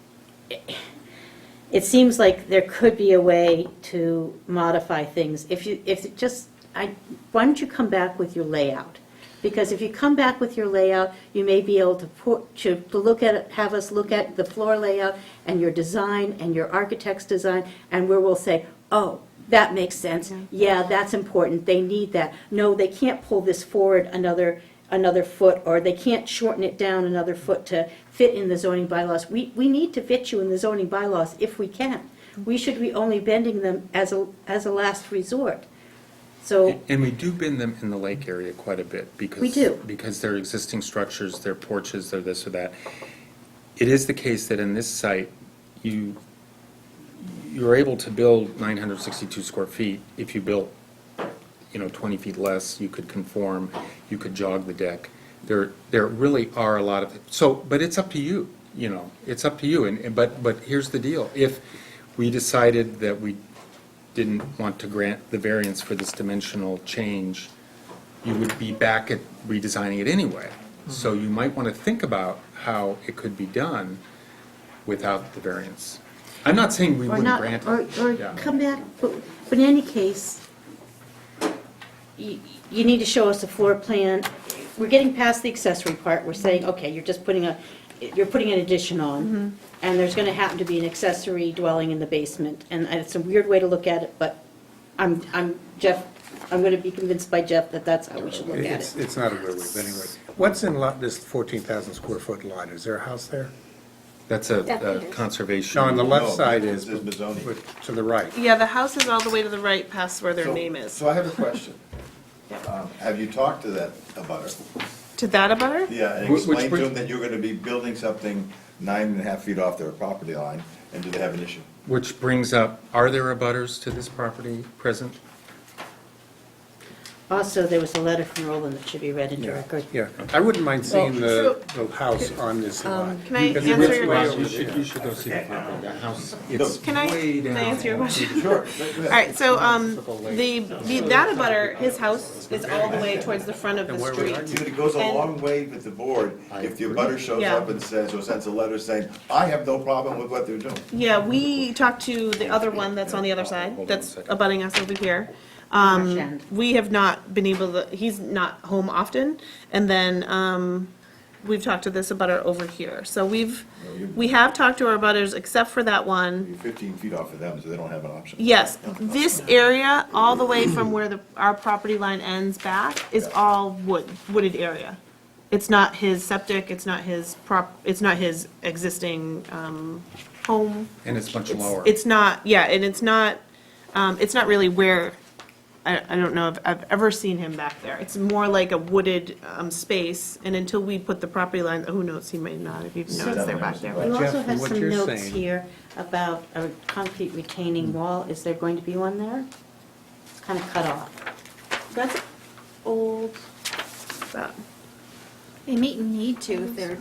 it seems like there could be a way to modify things. If just why don't you come back with your layout? Because if you come back with your layout, you may be able to look at it, have us look at the floor layout and your design and your architect's design, and where we'll say, oh, that makes sense. Yeah, that's important. They need that. No, they can't pull this forward another foot, or they can't shorten it down another foot to fit in the zoning bylaws. We need to fit you in the zoning bylaws if we can. We should be only bending them as a last resort. So, And we do bend them in the lake area quite a bit because. We do. Because they're existing structures, they're porches, they're this or that. It is the case that in this site, you're able to build 962 square feet. If you built, 20 feet less, you could conform, you could jog the deck. There really are a lot of, but it's up to you, it's up to you. But here's the deal. If we decided that we didn't want to grant the variance for this dimensional change, you would be back at redesigning it anyway. So you might want to think about how it could be done without the variance. I'm not saying we or wouldn't not, grant or it. Yeah. come back, but in any case, you need to show us a floor plan. We're getting past the accessory part, we're saying, okay, you're putting an addition on, and there's gonna happen to be an accessory dwelling in the basement, and it's a weird way to look at it, but I'm gonna be convinced by Jeff that that's how we should look at it. It's not a good way, but anyway. What's in this 14,000 square foot lot? Is there a house there? That's a conservation. No, on the left No, side is, there's Mazzoni. to the right. Yeah, the house is all the way to the right past where their So- name is. So I have a question. Have you talked to that abutter? To that abutter? Yeah, and Which explained to bridge- him that you're gonna be building something 9.5 feet off their property line, and do they have an issue? Which brings up, are there abutters to this property present? Also, there was a letter from Roland that should be read into record. Yeah, I wouldn't mind seeing Well, the house on this lot. Can I Because it answer is your way question? over You should go see the property, the house, it's Can I way down. answer your question? Sure. All right, so, that abutter, his house is all the way towards the front of the street. It goes a And- long way with the board if the abutter shows Yeah. up and says, or sends a letter saying, I have no problem with what they're doing. Yeah, we talked to the other one that's on the other side, Hold on a that's second. abutting us over here. Marchand. We have not been able to, he's not home often, and then, we've talked to this abutter over here. So we have talked to our abutters, except for that one. You're 15 feet off of them, so they don't have an option. Yes, this area, all the way from where our property line ends back, is all wooded area. It's not his septic, it's not his existing, home. And it's much lower. It's not, yeah, and it's not really where, I don't know if I've ever seen him back there. It's more like a wooded, space, and until we put the property line, who knows, he may not have even noticed they're back there. You Jeff, also have what some you're notes saying- here about a concrete retaining wall. Is there going to be one there? It's kind of cut off. That's old, that. They may need to if they're.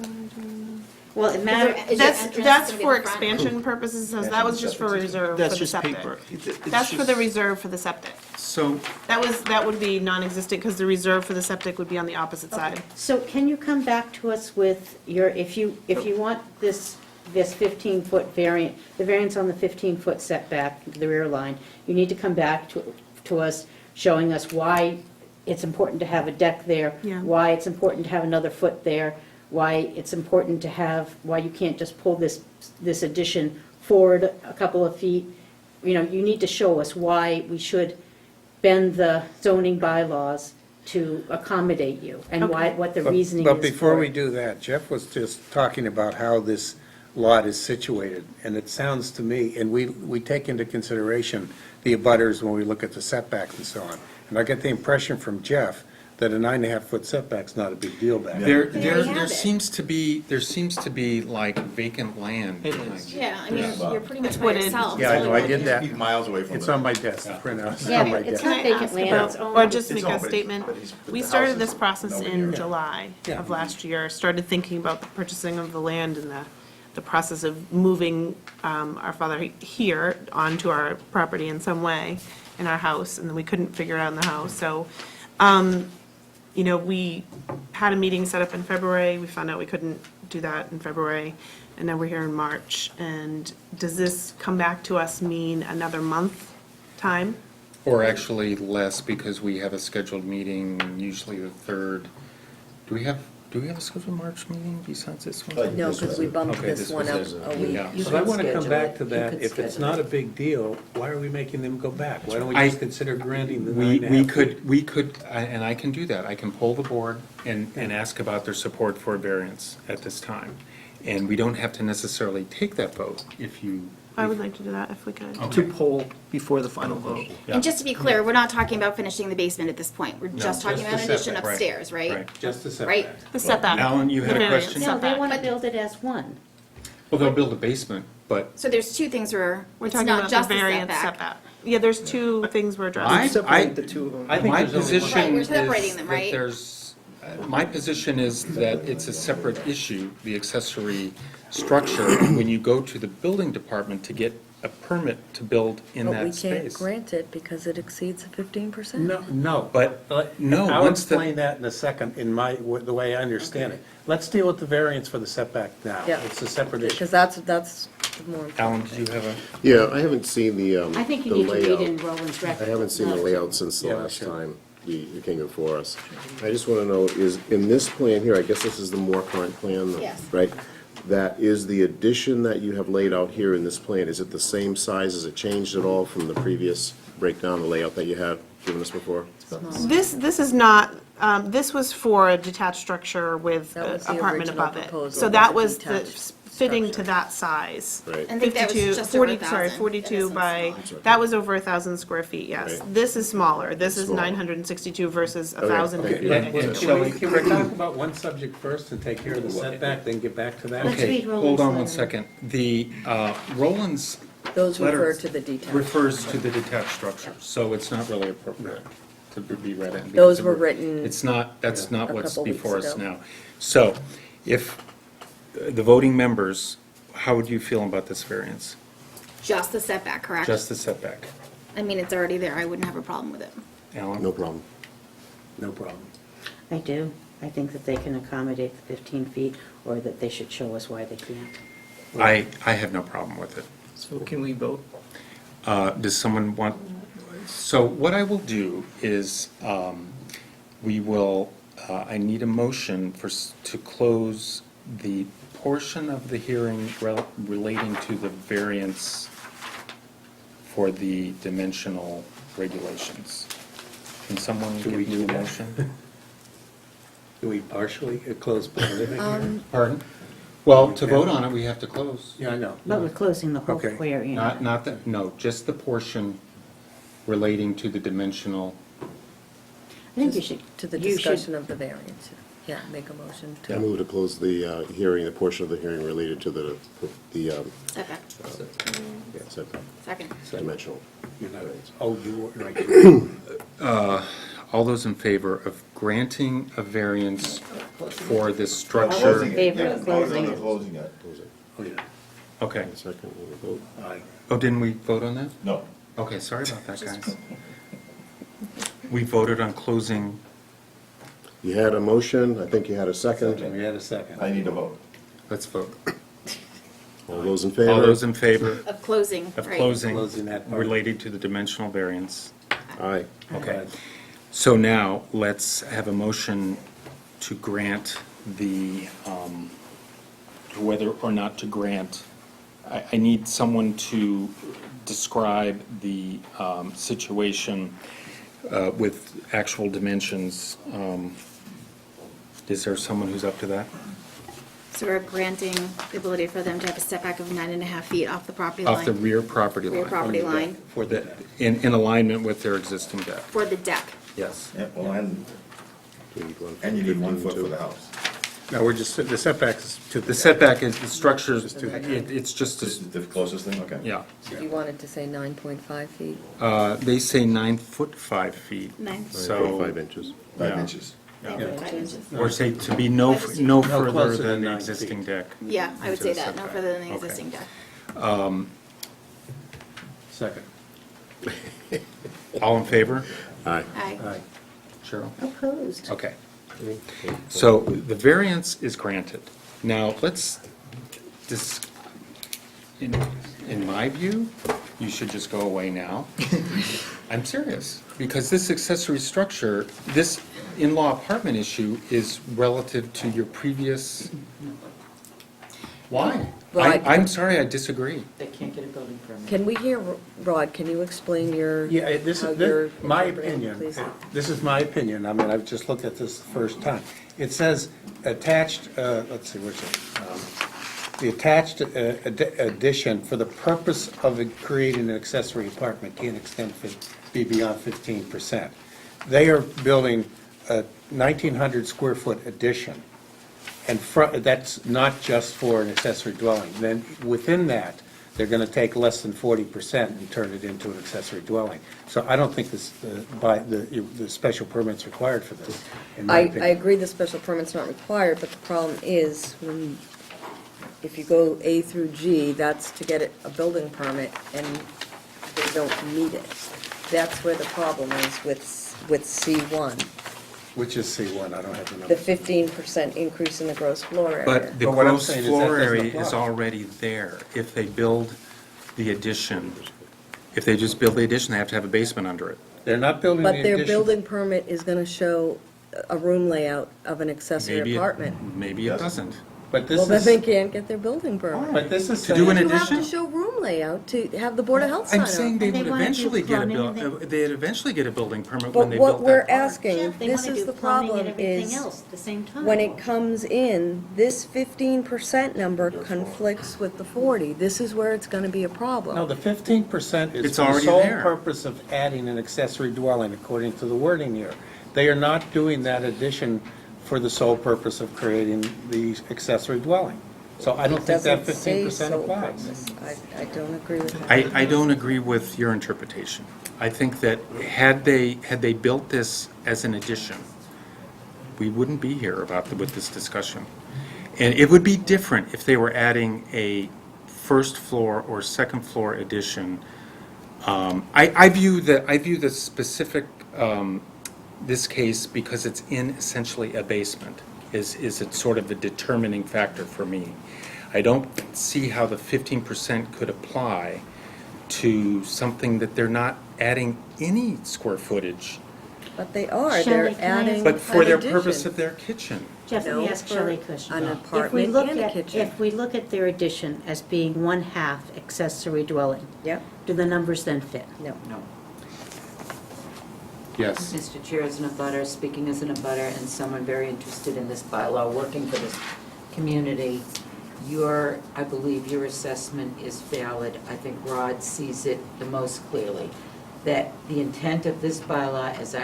Well, it matters. Is your That's, entrance that's gonna be for the front? expansion purposes, so that was just for reserve for That's the just septic. paper. That's for the reserve for the septic. So, That would be non-existent, because the reserve for the septic would be on the opposite side. So can you come back to us with your, if you want this 15-foot variant, the variance on the 15-foot setback, the rear line, you need to come back to us showing us why it's important to have a deck there, Yeah. why it's important to have another foot there, why it's important to have, why you can't just pull this addition forward a couple of feet. You need to show us why we should bend the zoning bylaws to accommodate you, and what the reasoning is for But before we it. do that, Jeff was just talking about how this lot is situated, and it sounds to me, and we take into consideration the abutters when we look at the setbacks and so on. And I get the impression from Jeff that a 9.5-foot setback's not a big deal back there. there seems to be like vacant land. It behind is. you. Yeah, I mean, you're pretty much by wooded. yourself. Yeah, I know, I so- did that. 8 miles away from It's them. on my desk, the printout, it's Yeah, on my but it's desk. not Can I vacant ask land, about- it's owned. Or just It's make a open, statement. but We the started house is this process nowhere in near it. July Yeah. of last year, started thinking about the purchasing of the land and the process of moving our father here onto our property in some way, in our house, and then we couldn't figure it out in the house, so, we had a meeting set up in February, we found out we couldn't do that in February, and now we're here in March, and does this come back to us mean another month time? Or actually less, because we have a scheduled meeting, usually the 3rd. Do we have a scheduled March meeting besides this one? No, because we bumped Okay, this this one was up a- a week. yeah. You But I could want to come schedule back it. to You that. could If it's schedule not a it. big deal, why are we making them go back? Why don't we I- just consider granting the We 9.5 feet? we could, and I can do that. I can poll the board and ask about their support for a variance at this time. And we don't have to necessarily take that vote if you. I would like to do that if we could. To poll before the final vote. And just to be clear, we're not talking about finishing the basement at this point. We're just talking just about the an addition setback, right, upstairs, right? right. Just the Right. setback. The setback. Alan, you had The a variance. question? No, they Setback. want to build it as one. Well, they'll build a basement, but So there's two things We're it's talking not about just the the variance setback. setback. Yeah, there's two things we're addressing. Separate the two of them. I think my there's only one. position Right, we're is separating them, that right? there's, my position is that it's a separate issue, the accessory structure, when you go to the building department to get a permit to build in But that we can't space. grant it because it exceeds the 15%. No, But, no, I'll once the- explain that in a second in the way I understand it. Let's deal with the variance for the setback now. Yeah. It's a separate issue. Because that's the more important. Alan, did you have a? Yeah, I haven't seen the I think you the need to read layout. in Roland's record. I haven't seen the layout since the Yeah, last sure. time you came before us. I just want to know, is, in this plan here, I guess this is the more current plan? Yes. Right? That is the addition that you have laid out here in this plan, is it the same size? Has it changed at all from the previous breakdown, the layout that you had given us before? This is not, this was for a detached structure with That was the apartment original above it. proposal, So that was was a the, detached fitting to structure. that size. Right. I think that was 52, just over 40, sorry, 1,000. 42 by, okay. that was over 1,000 square feet, yes. Right. This is smaller. This is Smaller. 962 versus Okay, 1,000. okay. feet. Yeah. Can we talk about one subject first and take care of the setback, then get back to that? Let's Okay, read Roland's hold on one letter. second. The, Roland's Those letter refer to the detached. refers to the detached structure, so it's not really appropriate to be read in. Those because were written It's not, that's not a what's couple weeks before us ago. now. So, if the voting members, how would you feel about this variance? Just the setback, correct? Just the setback. I mean, it's already there. I wouldn't have a problem with it. Alan? No problem. No problem. I do. I think that they can accommodate the 15 feet, or that they should show us why they can't. I have no problem with it. So can we vote? Does someone want, so what I will do is, we will, I need a motion to close the portion of the hearing relating to the variance for the dimensional regulations. Can someone Do we give me do a that? motion? Do we partially close the living here? Pardon? Well, to vote on it, we have to close. Yeah, I know. But we're closing the whole Okay. square area. Not the, no, just the portion relating to the dimensional. I think you should. To the you should- discussion of the variance. Yeah, make a motion I to. move to close the hearing, the portion of the hearing related to the Setback. yeah, setback, Second. dimensional. You're not- Oh, you were, right. All those in favor of granting a variance for this structure? Favor of closing it. Closing it. Oh, yeah. Okay. Second, we'll vote. Aye. Oh, didn't we vote on that? No. Okay, sorry about that, guys. We voted on closing, You had a motion, I think you had a second. We had a second. I need a vote. let's vote. All those in favor? All those in favor Of closing, of right. closing Closing that part. related to the dimensional variance? Aye. Okay. So now, let's have a motion to grant the, whether or not to grant. I need someone to describe the situation with actual dimensions. Is there someone who's up to that? So we're granting the ability for them to have a setback of 9.5 feet off the property line. Off the rear property line? Rear property line For the, in alignment with their existing deck? for the deck. Yes. Yeah, well, and Do you need 1 foot, you need 1 foot 15, for too? the house. No, we're just, the setback is to The setback is, the structure, it's just, This is the closest thing, okay. yeah. You wanted to say 9.5 feet? They say 9 foot 5 feet. 9 So- 5 inches. 5 Yeah. inches.5 inches. Or say to be no further closer than than the 9 existing feet. deck. Yeah, I would into say the that, no setback. further than the Okay. existing deck. Second. All in favor? Aye. Aye. Aye. Cheryl? Opposed. Okay. So the variance is granted. Now, let's, in my view, you should just go away now. I'm serious, because this accessory structure, this in-law apartment issue is relative to your previous. Why? Right. I'm sorry, I disagree. They can't get a building permit. Can we hear, Rod, can you explain your? Yeah, this how is, you're my interpreting, opinion, please? this is my opinion, I mean, I've just looked at this the first time. It says attached, let's see, where's it? The attached addition for the purpose of creating an accessory apartment can't be beyond 15%. They are building a 1,900 square foot addition, and that's not just for an accessory dwelling. Then within that, they're gonna take less than 40% and turn it into an accessory dwelling. So I don't think this, the special permit's required for this, in my I opinion. agree the special permit's not required, but the problem is, if you go A through G, that's to get a building permit, and they don't meet it. That's where the problem is with C1, Which is C1, I don't have the the number. 15% increase in the gross floor area. But the But what I'm gross saying is that floor doesn't area is apply. already there. If they build the addition, if they just build the addition, they have to have a basement under it. They're not building the But addition. their building permit is gonna show a room layout of an accessory Maybe apartment. Maybe it doesn't. But this Well, then is, they can't get their building permit. but this is To do an saying- You have to addition? show room layout to have the Board of Health sign I'm off. saying they And they would wanna do eventually get a plumbing, they'd eventually get a building permit when But they what built we're that part. asking, They this wanna is do the plumbing problem, and everything is else at the same time. when it comes in, this 15% number conflicts with the 40. This is where it's gonna be a No, problem. the 15% is It's for the already sole there. purpose of adding an accessory dwelling, according to the wording here. They are not doing that addition for the sole purpose of creating the accessory dwelling. So I don't think that Doesn't say 15% sole applies. purpose. I don't agree with that. I don't agree with your interpretation. I think that had they built this as an addition, we wouldn't be here with this discussion. And it would be different if they were adding a first floor or second floor addition. I view the specific, this case, because it's in essentially a basement, is it sort of a determining factor for me. I don't see how the 15% could apply to something that they're not adding any square footage, But they are, Shelley, they're can I adding but for an their addition. purpose of their kitchen. Jeff, let me No, ask for Shelley a question. an If we apartment look and a at, kitchen. if we look at their addition as being one-half accessory dwelling, Yep, do the numbers then fit? no. No. Yes. Mr. Chair, as an abutter, speaking as an abutter and someone very interested in this bylaw, working for this community, I believe your assessment is valid. I think Rod sees it the most clearly. That the intent of this bylaw, as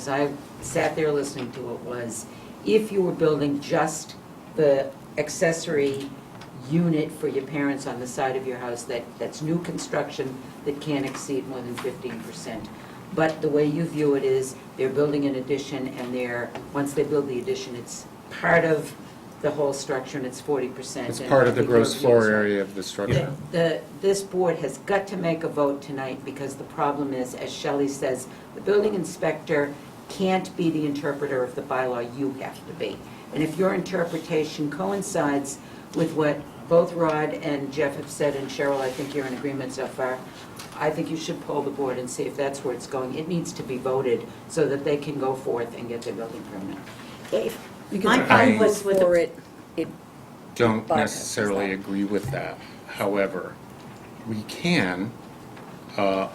I sat there listening to it, was if you were building just the accessory unit for your parents on the side of your house, that's new construction that can't exceed more than 15%. But the way you view it is, they're building an addition, and once they build the addition, it's part of the whole structure, and it's 40%. It's and part I of the think your gross view floor is right. area of the structure. This board has got to make a vote tonight, because the problem is, as Shelley says, the building inspector can't be the interpreter of the bylaw, you have to be. And if your interpretation coincides with what both Rod and Jeff have said, and Cheryl, I think you're in agreement so far, I think you should poll the board and see if that's where it's going. It needs to be voted so that they can go forth and get their building permit. My problem was with For the, it, Don't bypass necessarily that. agree with that. However, we can, but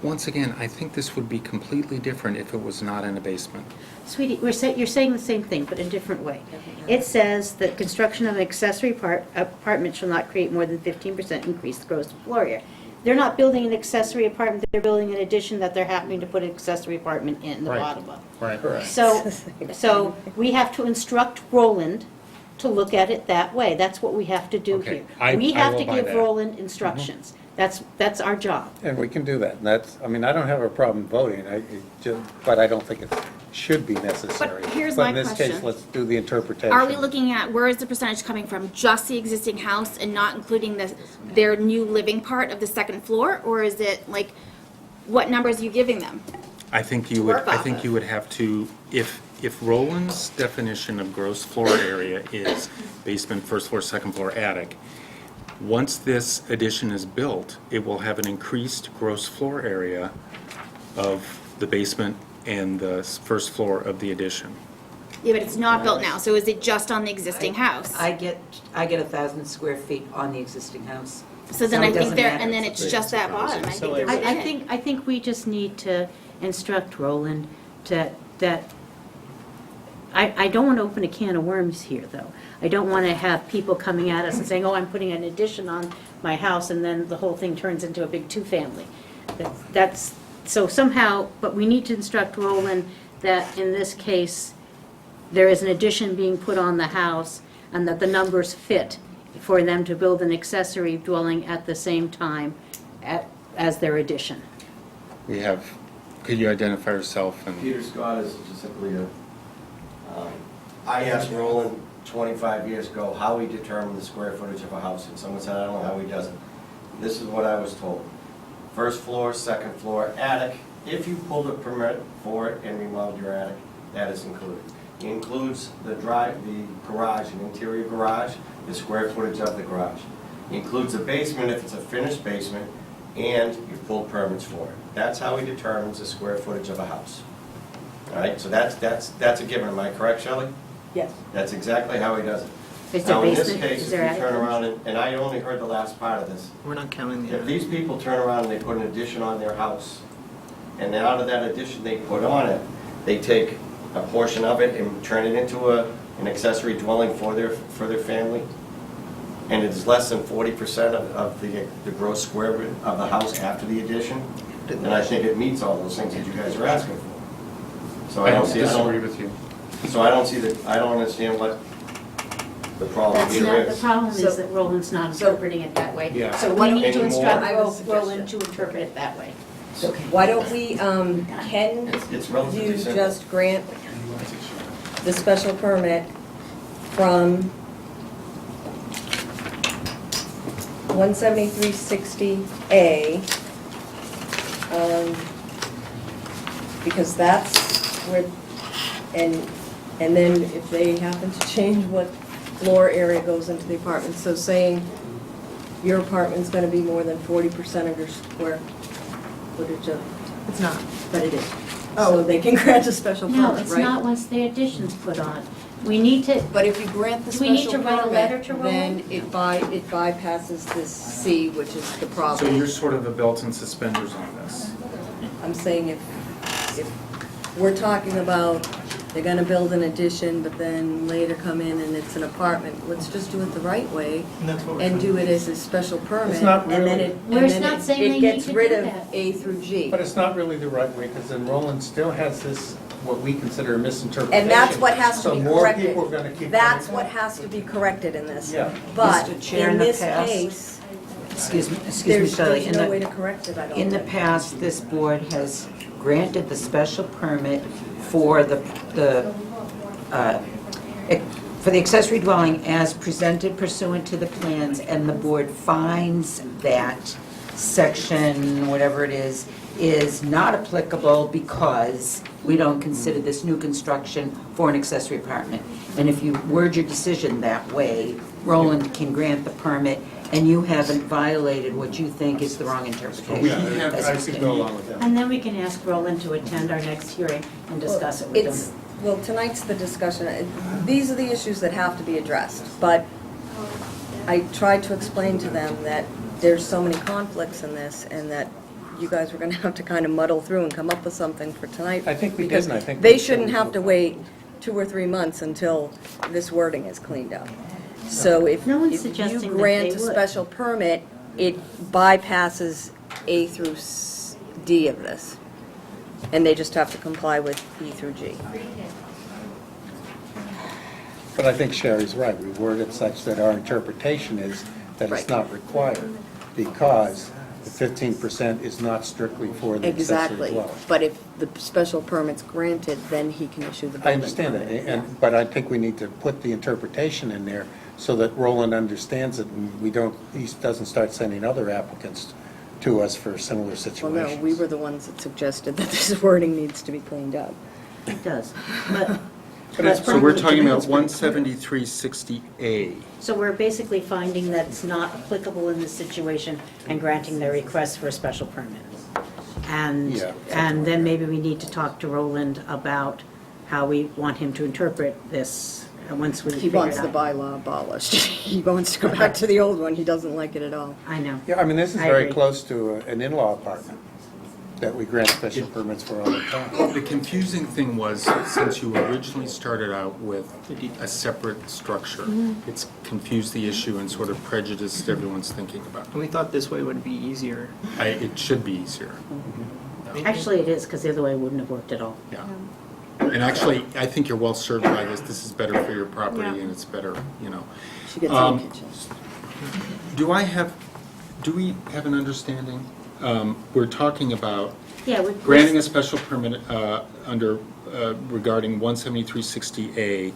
once again, I think this would be completely different if it was not in a basement. sweetie, you're saying the same thing, but in a different way. It says that construction of an accessory apartment shall not create more than 15% increase the gross floor area. They're not building an accessory apartment, they're building an addition that they're happening to put an accessory apartment in the Right. bottom of. Right. So we have to instruct Roland to look at it that way. That's what we have to do Okay, here. I We have will to buy give that. Roland instructions. That's our job. And we can do that, and I don't have a problem voting, but I don't think it should be necessary. But here's But my in this question. case, let's do the interpretation. Are we looking at, where is the percentage coming from? Just the existing house and not including their new living part of the second floor? Or is it like, what numbers are you giving them? I think To work off of. you would have to, if Roland's definition of gross floor area is basement, first floor, second floor, attic, Once this addition is built, it will have an increased gross floor area of the basement and the first floor of the addition. Yeah, but it's not built now, so is it just on the existing house? I get 1,000 square feet on the existing house. So then it I think doesn't there, matter. and then it's just that bottom, I think I there's think we just need to instruct Roland that, I don't want to open a can of worms here, though. I don't want to have people coming at us and saying, oh, I'm putting an addition on my house, and then the whole thing turns into a big two-family. That's, so somehow, but we need to instruct Roland that in this case, there is an addition being put on the house, and that the numbers fit for them to build an accessory dwelling at the same time as their addition. We have, could you identify yourself and? Peter Scott is just simply I asked Roland 25 years ago how he determined the square footage of a house, and someone said, I don't know how he does it. This is what I was told. First floor, second floor, attic. If you pulled a permit for it and remodeled your attic, that is included. It includes the garage, an interior garage, the square footage of the garage. It includes the basement if it's a finished basement, and you pulled permits for it. That's how he determines the square footage of a house. All right, so that's a given. Am I correct, Shelley? Yes. That's exactly how he does it. Is there Now, in this basement, case, is if there you attic? turn around, and I only heard the last part of this. We're not counting the If these people turn around and they put an addition on their house, and then out of that addition they put on it, they take a portion of it and turn it into an accessory dwelling for their family, and it's less than 40% of the gross square root of the house after the addition, then I think it meets all those things that you guys are asking for. So I don't see, disagree with you. so I don't see that, I don't understand what the problem That's here not, the is. problem So- is that Roland's not interpreting it that way. Yeah. So we need to Anymore. instruct I have a Roland to suggestion. interpret it that way. Why don't we, can It's relatively you simple. just grant the special permit from 17360A, because that's where, and then if they happen to change what floor area goes into the apartment, so saying your apartment's gonna be more than 40% of your square footage of, It's not. but it is. So they can grant a special No, permit, it's right? not once the addition's put on. We need to, But if you grant the Do we need special to write a letter to permit, then Roland? it bypasses this C, which is the So problem. you're sort of the belt and suspenders on this. I'm saying if we're talking about they're gonna build an addition, but then later come in and it's an apartment, let's just do it the right way And that's what we're and trying do to it as a special permit. not And then really. it, We're and then not saying they it need gets to rid do of that. A through G. But it's not really the right way, because then Roland still has this, what we consider a misinterpretation. And that's what has to be So more corrected. people are gonna keep. That's coming what back. has to be corrected in this. Yeah. But Mr. Chair, in in the this past- case, Excuse me, there's Shelley. no way to correct it, I don't In the think. past, this board has granted the special permit for the accessory dwelling as presented pursuant to the plans, and the board finds that section, whatever it is not applicable because we don't consider this new construction for an accessory apartment. And if you word your decision that way, Roland can grant the permit, and you haven't violated what you think is the wrong interpretation. Yeah, I could go along with that. and then we can ask Roland to attend our next hearing and discuss it with It's, him. well, tonight's the discussion. These are the issues that have to be addressed, but I tried to explain to them that there's so many conflicts in this, and that you guys were gonna have to kind of muddle through and come up with something for tonight. I think we did, because and I think they we shouldn't should. have to wait 2 or 3 months until this wording is cleaned up. So if No one's if suggesting you that grant they a would. special permit, it bypasses A through D of this. And they just have to comply with E through G. But I think Sherry's right. We word it such that our interpretation is that it's Right. not required, because the 15% is not strictly for the accessory Exactly, dwelling. but if the special permit's granted, then he can issue the building I understand that, permit. but I think we need to put the interpretation in there so that Roland understands it, and he doesn't start sending other applicants to us for similar Well, situations. no, we were the ones that suggested that this wording needs to be cleaned up. It does, but So we're talking about 17360A. So we're basically finding that it's not applicable in this situation and granting their request for a special permit. Yeah. And then maybe we need to talk to Roland about how we want him to interpret this once we He figure wants it the out. bylaw abolished. He wants to go back to the old one. He doesn't like it at all. I know. Yeah, I mean, this is I very agree. close to an in-law apartment that we grant special permits for all the time. The confusing thing was, since you originally started out with a separate structure, it's confused the issue and sort of prejudiced everyone's thinking about And we thought this way would be easier. it. It should be easier, Actually, it is, because the other way wouldn't have worked at all. yeah. And actually, I think you're well served by this. This is better for your property Yeah. and it's better, you know. She gets in the kitchen. Do we have an understanding? We're talking about Yeah, granting a special permit regarding 17360A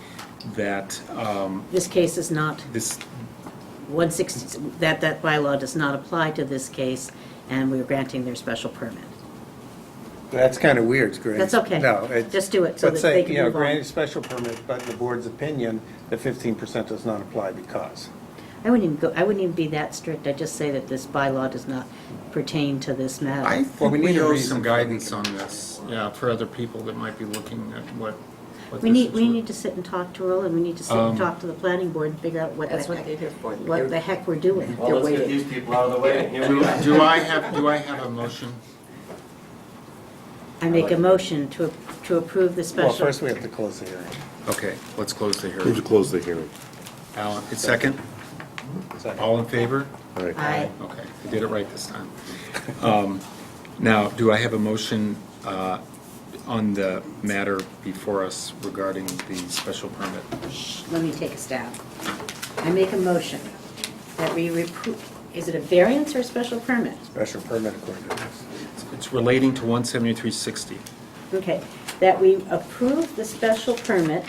that this case is not, this, 160, that bylaw does not apply to this case, and we're granting their special permit. That's kind of weird, Grant. That's okay. No, it's. Just do it so let's that say, they can you know, move on. grant a special permit, but in the board's opinion, the 15% does not apply because. I wouldn't even be that strict. I'd just say that this bylaw does not pertain to this matter. I Well, think we we need a owe reason some for it. guidance on this, yeah, for other people that might be looking at what We this is. need to sit and talk to Roland, we need to sit and talk to the planning board and figure out what That's what the they're heck, here for. what the heck we're doing. Well, let's get these people out of the way. Here we go. Do I have a motion? I make a motion to approve the special. Well, first we have to close the hearing. Okay, let's close the Move to hearing. close the hearing. Alan, second? Second. All in favor? All right. Aye. Okay, I did it right this time. Now, do I have a motion on the matter before us regarding the special permit? Let me take a stab. I make a motion that we is it a variance or a special permit? Special permit according to this. It's relating to 17360. Okay, that we approve the special permit,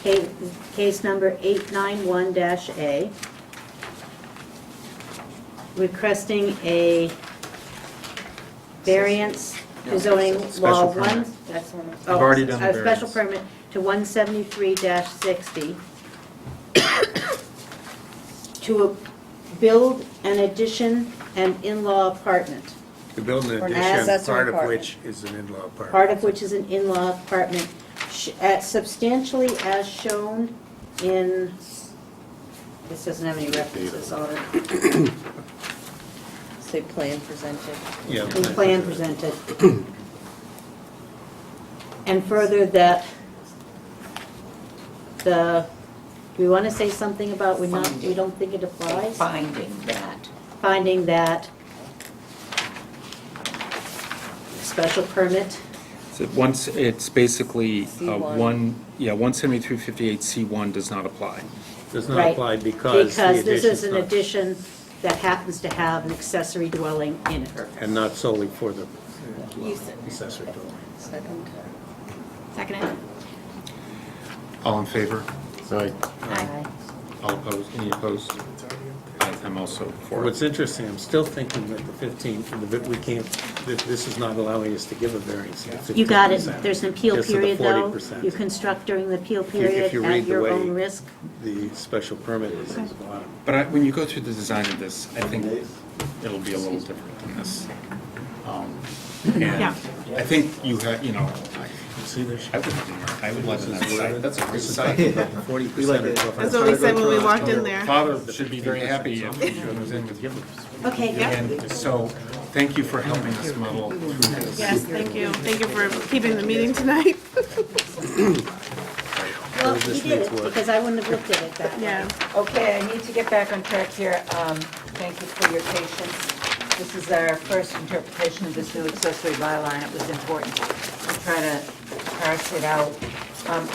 case number 891-A, requesting a variance to zoning Special law permit. one. That's one. I've already done the A special variance. permit to 173-60 to build an addition and in-law apartment, To build an Or an addition, accessory part of apartment. which is an in-law apartment. part of which is an in-law apartment, substantially as shown in, this doesn't have any references on it, Say plan presented. Yeah. in the plan presented. And further that do we want to say something about we don't think it applies? Finding that special permit, So once, it's basically C1. 17358C1 does not apply. Does not right? apply because the Because this is addition's an not, addition that happens to have an accessory dwelling in it. and not solely for the You said- accessory dwelling. Second. Second. All in favor? Aye. Aye. All opposed? Any opposed? I'm also for What's it. interesting, I'm still thinking that the 15, we can't, that this is not allowing us to give a variance. of 15%. You got it. There's an appeal Just to the period, though. 40%. You construct during the appeal If period you at read the your way own risk. The special permit is at the bottom. But when you go through the design of this, I think it'll be a little different than this. And Yeah. I think you have, See, there's. I would let it on site. That's a great site. 40% or That's what we said when we walked in there. Father should be very happy if he was in with you. Okay. And so, thank you for helping us muddle through this. Yes, thank you. Thank you for keeping the meeting tonight. Well, you did it, because I wouldn't have looked at it that way. Yeah. Okay, I need to get back on track here. Thank you for your patience. This is our first interpretation of this new accessory bylaw, and it was important to try to parse it out.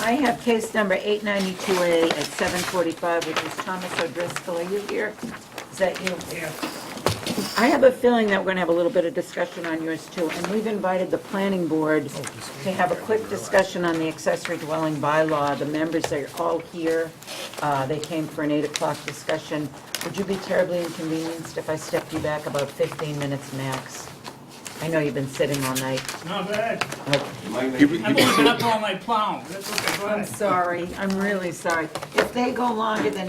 I have case number 892A at 745, which is Thomas O'Driscoll. Are you here? Is that you? Yeah. I have a feeling that we're going to have a little bit of discussion on yours, too, and we've invited the planning board to have a quick discussion on the accessory dwelling bylaw. The members are all here. They came for an 8 o'clock discussion. Would you be terribly inconvenienced if I stepped you back about 15 minutes max? I know you've been sitting all night. Not bad. You might make- I've only been up all night plowing. That's okay, go I'm ahead. sorry, I'm really sorry. If they go longer than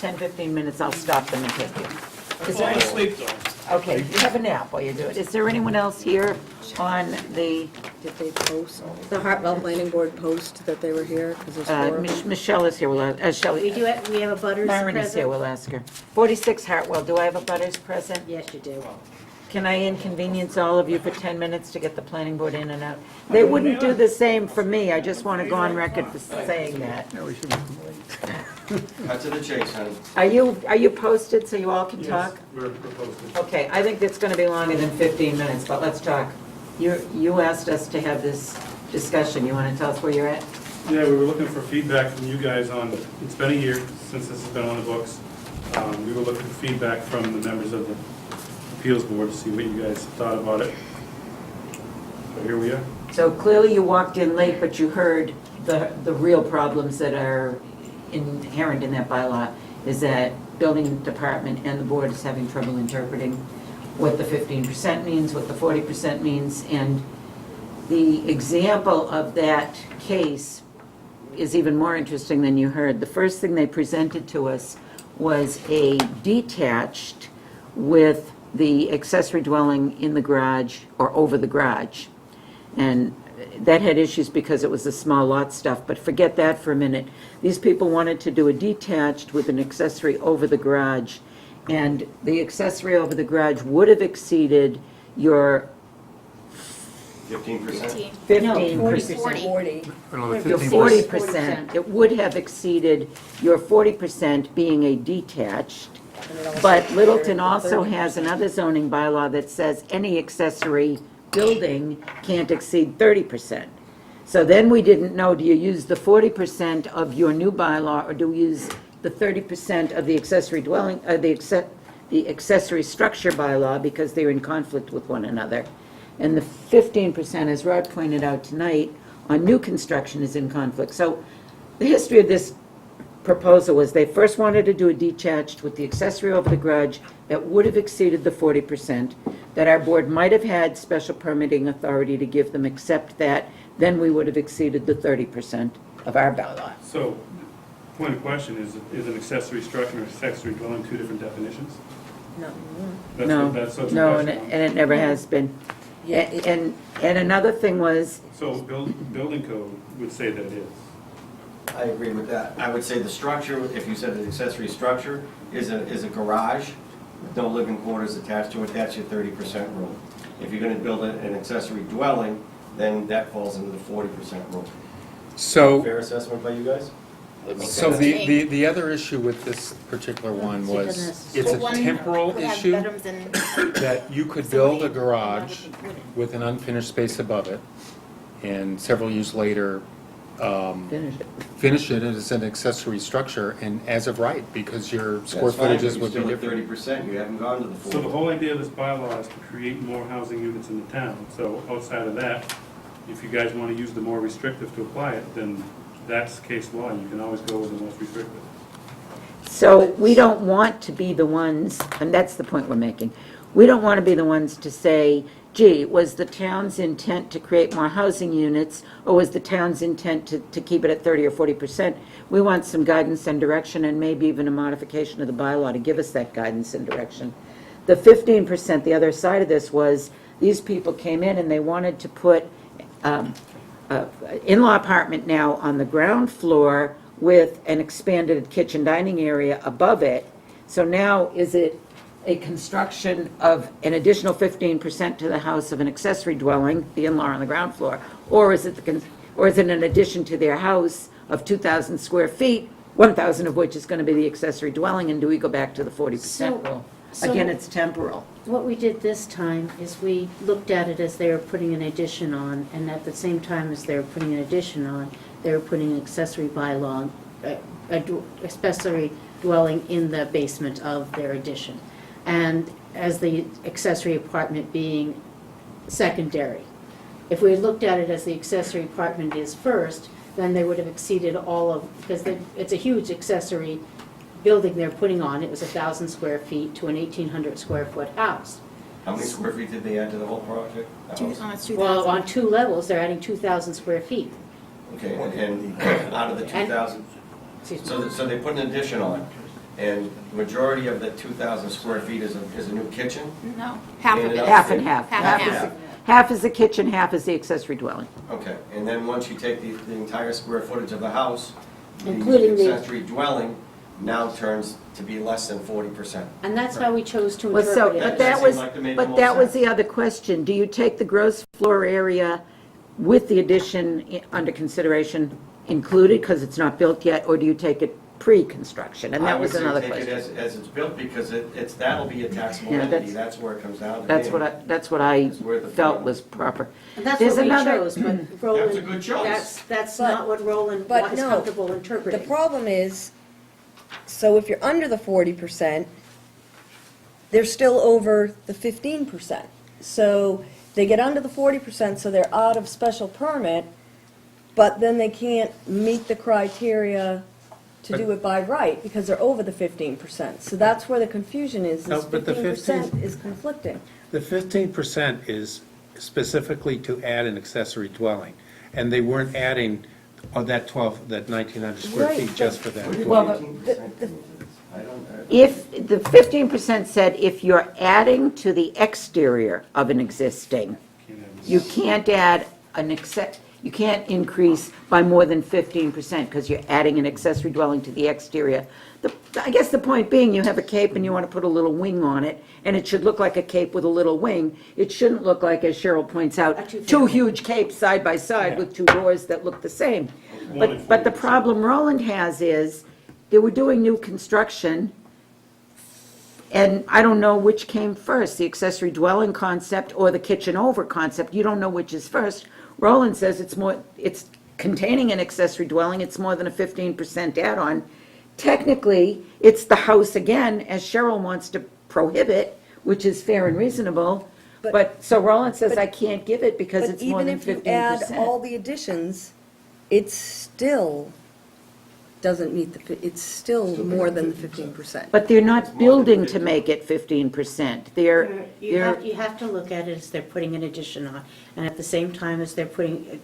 10, 15 minutes, I'll stop them and take you. Is there Fall any- asleep though. Okay, you have a nap while you do it. Is there anyone else here on the, Did they post, the Hartwell Planning Board post that they were here? 'Cause there's four of them. Michelle is here, Shelley. We have a butters Myron is here, present? we'll ask her. 46 Hartwell, do I have a butters present? Yes, you do. Can I inconvenience all of you for 10 minutes to get the planning board in and out? They wouldn't do the same for me, I just want to go on record for saying that. Cut to the chase, honey. Are you posted so you all can talk? We're posted. Okay, I think it's going to be longer than 15 minutes, but let's talk. You asked us to have this discussion, you want to tell us where you're at? Yeah, we were looking for feedback from you guys on, it's been a year since this has been on the books. We were looking for feedback from the members of the appeals board to see what you guys thought about it. So here we are. So clearly you walked in late, but you heard the real problems that are inherent in that bylaw, is that building department and the board is having trouble interpreting what the 15% means, what the 40% means, and the example of that case is even more interesting than you heard. The first thing they presented to us was a detached with the accessory dwelling in the garage or over the garage. And that had issues because it was the small lot stuff, but forget that for a minute. These people wanted to do a detached with an accessory over the garage, and the accessory over the garage would have exceeded your 15%? 15%. 40. Your 40%, it would have exceeded your 40% being a detached. But Littleton also has another zoning bylaw that says any accessory building can't exceed 30%. So then we didn't know, do you use the 40% of your new bylaw, or do we use the 30% of the accessory dwelling, the accessory structure bylaw, because they're in conflict with one another? And the 15%, as Rod pointed out tonight, on new construction is in conflict. So the history of this proposal was they first wanted to do a detached with the accessory over the garage that would have exceeded the 40%, that our board might have had special permitting authority to give them, except that then we would have exceeded the 30% of our bylaw. So, point of question, is an accessory structure and accessory dwelling two different definitions? That's No, what- that's what the no, and question it, and it never has been. And another thing was, So building code would say that it is. I agree with that. I would say the structure, if you said an accessory structure, is a garage with no living quarters attached to it, that's your 30% rule. If you're gonna build an accessory dwelling, then that falls into the 40% rule. So, Fair assessment by you guys? so the other issue with this particular one was, it's a One temporal could have issue bedrooms and- that you could build a garage with an unfinished space above it, and several years later, finish it. finish it as an accessory structure, and as of right, because your square That's fine, but footages you're would be still at different. 30%, you haven't gone to the 40. So the whole idea of this bylaw is to create more housing units in the town. So outside of that, if you guys want to use the more restrictive to apply it, then that's case law. You can always go with the most restrictive. So we don't want to be the ones, and that's the point we're making, we don't want to be the ones to say, gee, was the town's intent to create more housing units, or was the town's intent to keep it at 30 or 40%? We want some guidance and direction, and maybe even a modification of the bylaw to give us that guidance and direction. The 15%, the other side of this was, these people came in and they wanted to put in-law apartment now on the ground floor with an expanded kitchen dining area above it. So now, is it a construction of an additional 15% to the house of an accessory dwelling, the in-law on the ground floor, or is it an addition to their house of 2,000 square feet, 1,000 of which is going to be the accessory dwelling, and do we go back to the 40% rule? Again, it's temporal. What we did this time is we looked at it as they were putting an addition on, and at the same time as they were putting an addition on, they were putting an accessory bylaw, accessory dwelling in the basement of their addition. And as the accessory apartment being secondary. If we had looked at it as the accessory apartment is first, then they would have exceeded all of, because it's a huge accessory building they're putting on. It was 1,000 square feet to an 1,800 square foot house. How many square feet did they add to the whole project? Almost 2,000. Well, on 2 levels, they're adding 2,000 square feet. Okay, and out of the 2,000, Excuse me. so they put an addition on, and the majority of the 2,000 square feet is a new kitchen? No, half of And it. it Half and half. Half and is- half. Half is the kitchen, half is the accessory dwelling. Okay, and then once you take the entire square footage of the house, Including the the- accessory dwelling now turns to be less than 40%. And that's how we chose to Well, so, interpret but it. that seemed was, like it made but the that most was sense. the other question. Do you take the gross floor area with the addition under consideration included, because it's not built yet, or do you take it pre-construction? And that was another I would say question. take it as it's built, because that'll be a taxable Yeah, entity, that's- that's where it comes down to. That's being. what I That's where the felt fee- was proper. And that's There's what we another- chose, but Roland. That's a good choice. That's But- not what Roland but is no, comfortable The interpreting. problem is, so if you're under the 40%, they're still over the 15%. So they get under the 40%, so they're out of special permit, but then they can't meet the criteria to do it by right, because they're over the 15%. So that's where the confusion is No, but the 15% is conflicting. The 15% is specifically to add an accessory dwelling, and they weren't adding that 1,900 square Right, feet just for that. Where did Well, 15% come in? I don't, If, the 15% said if you're adding to the exterior of an existing, you can't add you can't increase by more than 15% because you're adding an accessory dwelling to the exterior. I guess the point being, you have a cape and you want to put a little wing on it, and it should look like a cape with a little wing. It shouldn't look like, as Cheryl points out, A two-family. two huge capes side by side with two doors that look the same. But the problem Roland has is, they were doing new construction, and I don't know which came first, the accessory dwelling concept or the kitchen over concept. You don't know which is first. Roland says it's containing an accessory dwelling, it's more than a 15% add-on. Technically, it's the house again, as Cheryl wants to prohibit, which is fair and reasonable. But, so Roland says, I can't give it because But it's more even than if you add 15%. all the additions, it still doesn't meet it's still more than the 15%. But they're not building to make it 15%. They're, You have to look at it as they're putting an addition on, and at the same time as they're putting,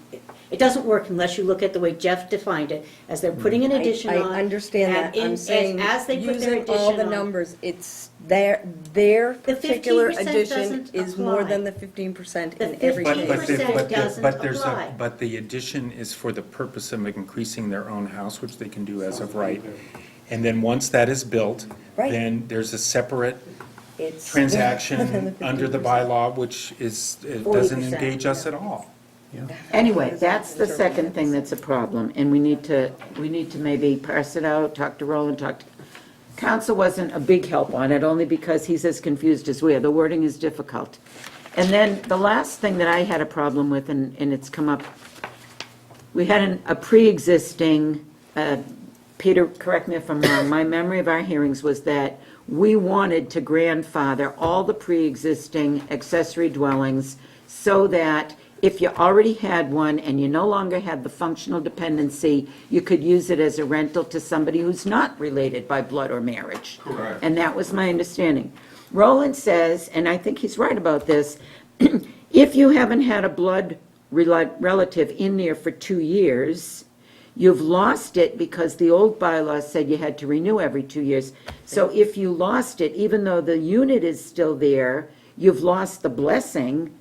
it doesn't work unless you look at the way Jeff defined it, as they're putting an addition on. I understand that. and I'm saying, as they put their using all the addition on. numbers, it's their The particular 15% addition doesn't is more apply. than the 15% The in every 15% case. doesn't apply. But the addition is for the purpose of increasing their own house, which they can do as of right. And then once that is built, Right. then there's a separate It's transaction under the bylaw, which it doesn't 40%, engage us at all. Anyway, that's the second thing that's a problem, and we need to maybe parse it out, talk to Roland, Council wasn't a big help on it, only because he's as confused as we are. The wording is difficult. And then the last thing that I had a problem with, and it's come up, we had a pre-existing, Peter, correct me if I'm wrong, my memory of our hearings was that we wanted to grandfather all the pre-existing accessory dwellings so that if you already had one and you no longer had the functional dependency, you could use it as a rental to somebody who's not related by blood or marriage. Correct. And that was my understanding. Roland says, and I think he's right about this, if you haven't had a blood relative in there for 2 years, you've lost it because the old bylaws said you had to renew every 2 years. So if you lost it, even though the unit is still there, you've lost the blessing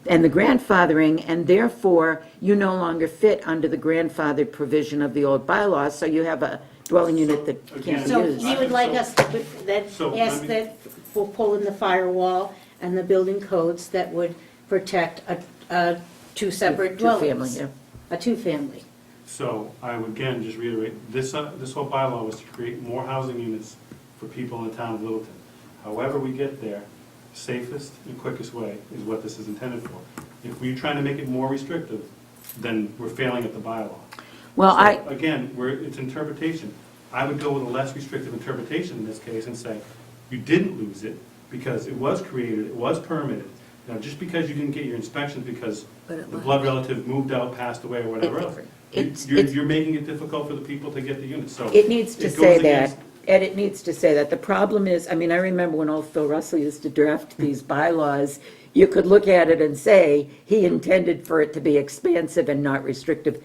and the grandfathering, and therefore you no longer fit under the grandfathered provision of the old bylaws, so you have a dwelling unit that can't be So used. you would like us to put that, So, ask let me- that we'll pull in the firewall and the building codes that would protect two separate Two-family, dwellings? yeah. A two-family. So I would again just reiterate, this whole bylaw was to create more housing units for people in the town of Littleton. However we get there, safest and quickest way is what this is intended for. If we're trying to make it more restrictive, then we're failing at the bylaw. Well, So, I, again, it's interpretation. I would go with a less restrictive interpretation in this case and say, you didn't lose it because it was created, it was permitted. Now, just because you didn't get your inspections because But it the was. blood relative moved out, passed away, or whatever else, It's- you're it's- making it difficult for the people to get the units, so. It needs to it goes say that. against- Ed, it needs to say that. The problem is, I mean, I remember when old Phil Russell used to draft these bylaws, you could look at it and say, he intended for it to be expansive and not restrictive.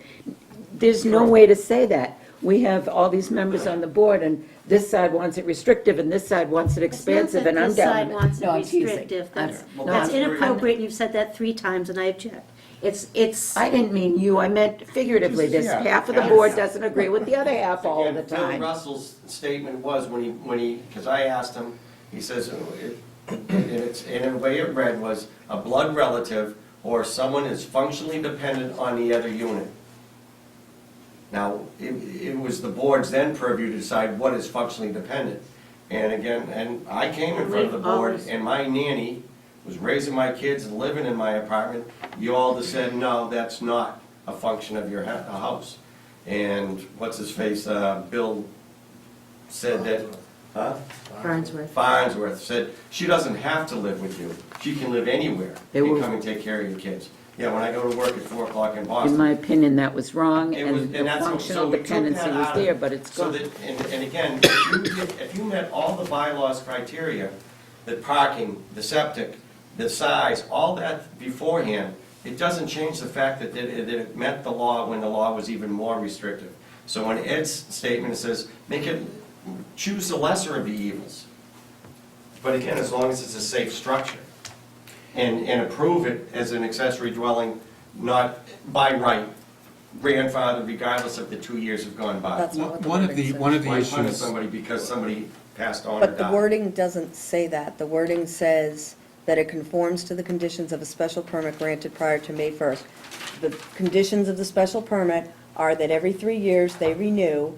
There's no way to say that. We have all these members on the board, and this side wants it restrictive, and this side wants it expansive, and I'm This side down. wants it No, I'm teasing. restrictive. That's Well, that's that's very- inappropriate, and you've said that 3 times, and I object. It's, I didn't mean you, I meant figuratively. This Yeah. half of the board doesn't agree with the other half all the Again, Phil time. Russell's statement was, when he, because I asked him, he says, in a way it read was, a blood relative or someone is functionally dependent on the other unit. Now, it was the board's then purview to decide what is functionally dependent. And again, and I came in front of the We've board, always- and my nanny was raising my kids and living in my apartment. You all just said, no, that's not a function of your house. And what's his face, Bill said that, huh? Farnsworth. Farnsworth said, she doesn't have to live with you. She can live anywhere They and were- come and take care of your kids. Yeah, when I go to work at 4 o'clock in Boston. In my opinion, that was wrong, It was- and the and that's- functional so we took dependency that was out of there, it. but it's So gone. that, and again, if you met all the bylaws criteria, the parking, the septic, the size, all that beforehand, it doesn't change the fact that it met the law when the law was even more restrictive. So when Ed's statement says, choose the lesser of the evils. But again, as long as it's a safe structure. And approve it as an accessory dwelling, not by right, grandfather regardless of the 2 years have gone by. That's not what the One of wording the, says. one of the Why punish issues, somebody because somebody passed on or But the died? wording doesn't say that. The wording says that it conforms to the conditions of a special permit granted prior to May 1st. The conditions of the special permit are that every 3 years they renew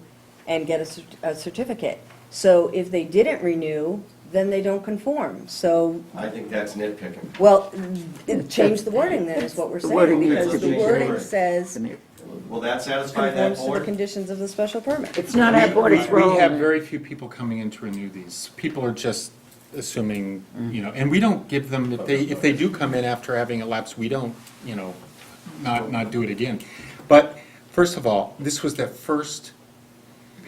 and get a certificate. So if they didn't renew, then they don't conform. So, I think that's nitpicking. well, change the wording then, is what we're The saying. wording needs Because to the be wording changed. says Will that satisfy that conforms to the board? conditions of the special permit. It's not our board, it's we have Roland. very few people coming in to renew these. People are just assuming, and we don't give them, if they do come in after having a lapse, we don't, not do it again. But, first of all, this was the first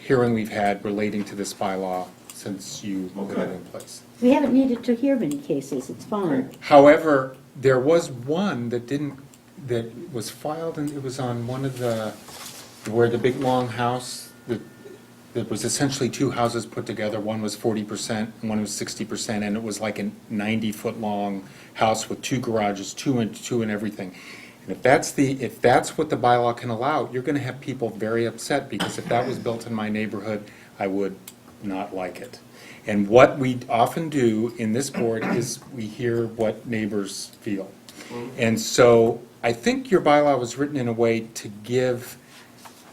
hearing we've had relating to this bylaw since you put it in place. We haven't needed to hear many cases, it's fine. However, there was one that was filed, and it was on one of where the big long house, that was essentially 2 houses put together, one was 40% and one was 60%, and it was like a 90-foot-long house with 2 garages, 2 and everything. And if that's what the bylaw can allow, you're gonna have people very upset, because if that was built in my neighborhood, I would not like it. And what we often do in this board is we hear what neighbors feel. And so I think your bylaw was written in a way to give,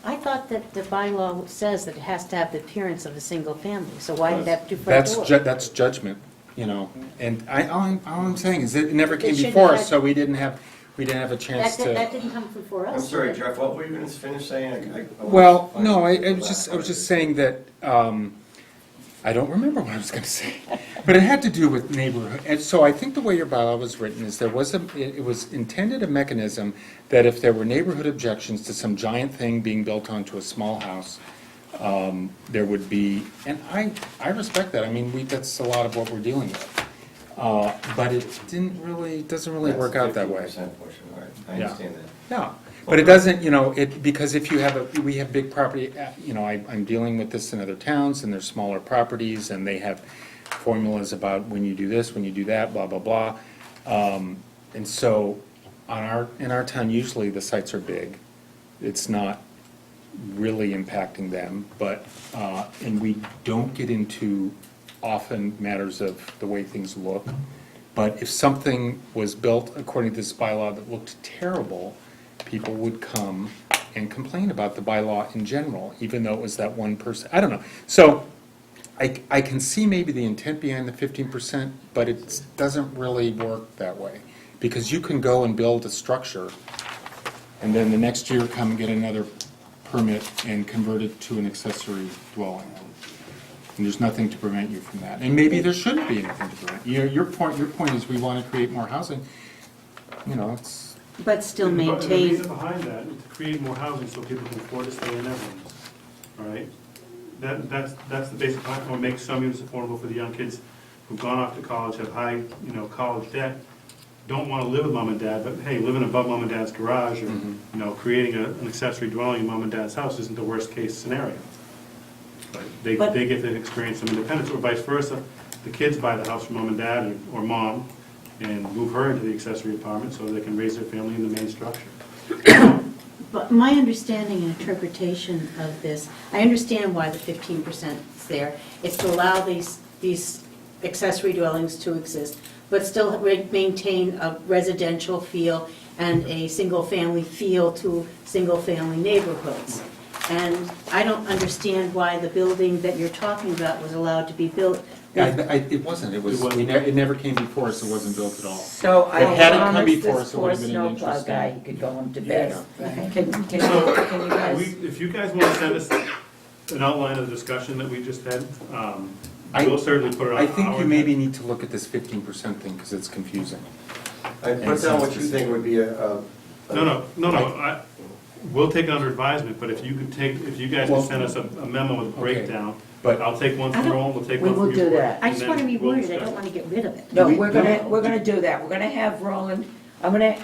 I thought that the bylaw says that it has to have the appearance of a single family, so why did it have 2 front doors? that's judgment, And all I'm saying is it never came It shouldn't before us, have- so we didn't have a chance That to. didn't come before us. I'm sorry, Jeff, what were you going to finish saying? Well, no, I was just saying that, I don't remember what I was gonna say, but it had to do with neighborhood. And so I think the way your bylaw was written is it was intended a mechanism that if there were neighborhood objections to some giant thing being built onto a small house, there would be, and I respect that. I mean, that's a lot of what we're dealing with. But it doesn't really work out that way. That's the 50% portion, all right, I Yeah. understand that. No, but it doesn't, because if you have we have big property, I'm dealing with this in other towns, and they're smaller properties, and they have formulas about when you do this, when you do that, blah, blah, blah. And so, in our town, usually the sites are big. It's not really impacting them, but, and we don't get into often matters of the way things look. But if something was built according to this bylaw that looked terrible, people would come and complain about the bylaw in general, even though it was that one person. I don't know. So I can see maybe the intent behind the 15%, but it doesn't really work that way. Because you can go and build a structure, and then the next year come and get another permit and convert it to an accessory dwelling. And there's nothing to prevent you from that. And maybe there shouldn't be anything to prevent. Your point is we want to create more housing. It's, But still The maintain, reason behind that is to create more housing so people can afford to stay in their homes, all right? that's the basic platform, make some units affordable for the young kids who've gone off to college, have high, college debt, don't want to live with mom and dad, but hey, living above mom and dad's garage or, creating an accessory dwelling in mom and dad's house isn't the worst case scenario. But they get to experience some independence, or vice versa. The kids buy the house from mom and dad or mom and move her into the accessory apartment so they can raise their family in the main structure. But my understanding and interpretation of this, I understand why the 15% is there. It's to allow these accessory dwellings to exist, but still maintain a residential feel and a single-family feel to single-family neighborhoods. And I don't understand why the building that you're talking about was allowed to be built. It wasn't, it never came before us, it wasn't built at all. So I It hadn't come promised before, this so it poor would've been an snowplow interesting- guy, he could go home to bed. Can So, you guys? if you guys want to send us an outline of the discussion that we just had, I- we'll certainly put it on. I think our- you maybe need to look at this 15% thing, because it's confusing. And put down what you think would be No, we'll take it under advisement, but if you guys Well- could send us a memo with a Okay, breakdown, but- I'll take one I from don't- Roland, we'll take We one from will you. do that. I just want to and then reword we'll it, I discuss don't want to get rid of it. No, we're gonna do that. We're gonna have Roland, I'm gonna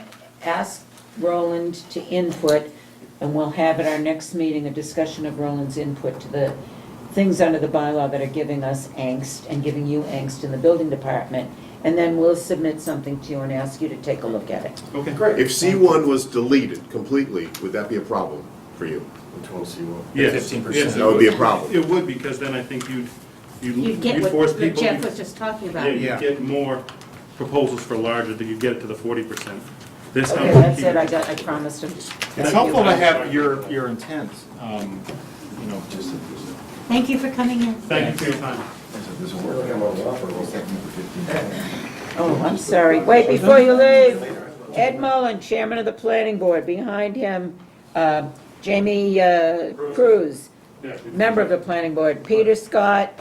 ask Roland to input, and we'll have at our next meeting a discussion of Roland's input to the things under the bylaw that are giving us angst and giving you angst in the building department. And then we'll submit something to you and ask you to take a look at it. Okay. If C1 was deleted completely, would that be a problem for you? Which one, C1? Yes, 15%. yes, That would be a problem. It would, because then I think You get you'd force what people. Jeff was just talking about. Yeah, you get more proposals for larger, that you get it to the 40%. This Okay, helps that's keep it, I promised him. It's helpful to have your intent, Thank you for coming in. Thank you for your time. This will work. I'm on offer, we'll take them for 15. Oh, I'm sorry. Wait, before you leave, Ed Mullen, Chairman of the Planning Board. Behind him, Jamie Cruz, member of the Planning Board. Peter Scott,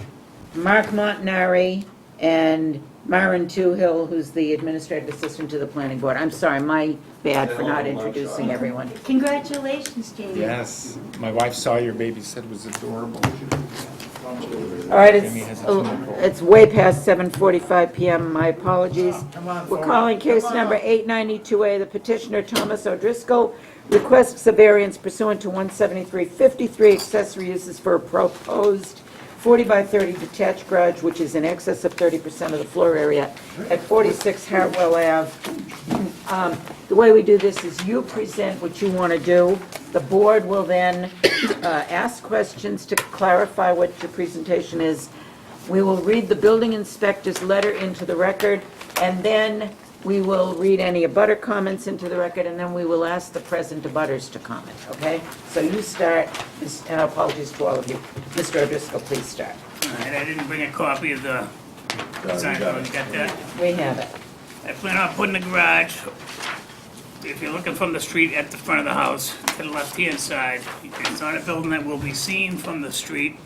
Mark Montanari, and Myron Toohill, who's the Administrative Assistant to the Planning Board. I'm sorry, my bad for not introducing everyone. Congratulations, Jamie. Yes, my wife saw your baby, said it was adorable. All right, Jamie has a tumor. it's way past 7:45 PM, my apologies. We're calling case number 892A, the petitioner Thomas O'Driscoll requests a variance pursuant to 17353 accessory uses for a proposed 40 by 30 detached garage, which is in excess of 30% of the floor area at 46 Hartwell Ave. The way we do this is you present what you want to do. The board will then ask questions to clarify what your presentation is. We will read the building inspector's letter into the record, and then we will read any abutter comments into the record, and then we will ask the present abutters to comment, okay? So you start, and apologies to all of you. Mr. O'Driscoll, please start. All right, I didn't bring a copy of the design, you got that? We have it. I plan on putting the garage, if you're looking from the street at the front of the house, to the left-hand side. It's not a building that will be seen from the street.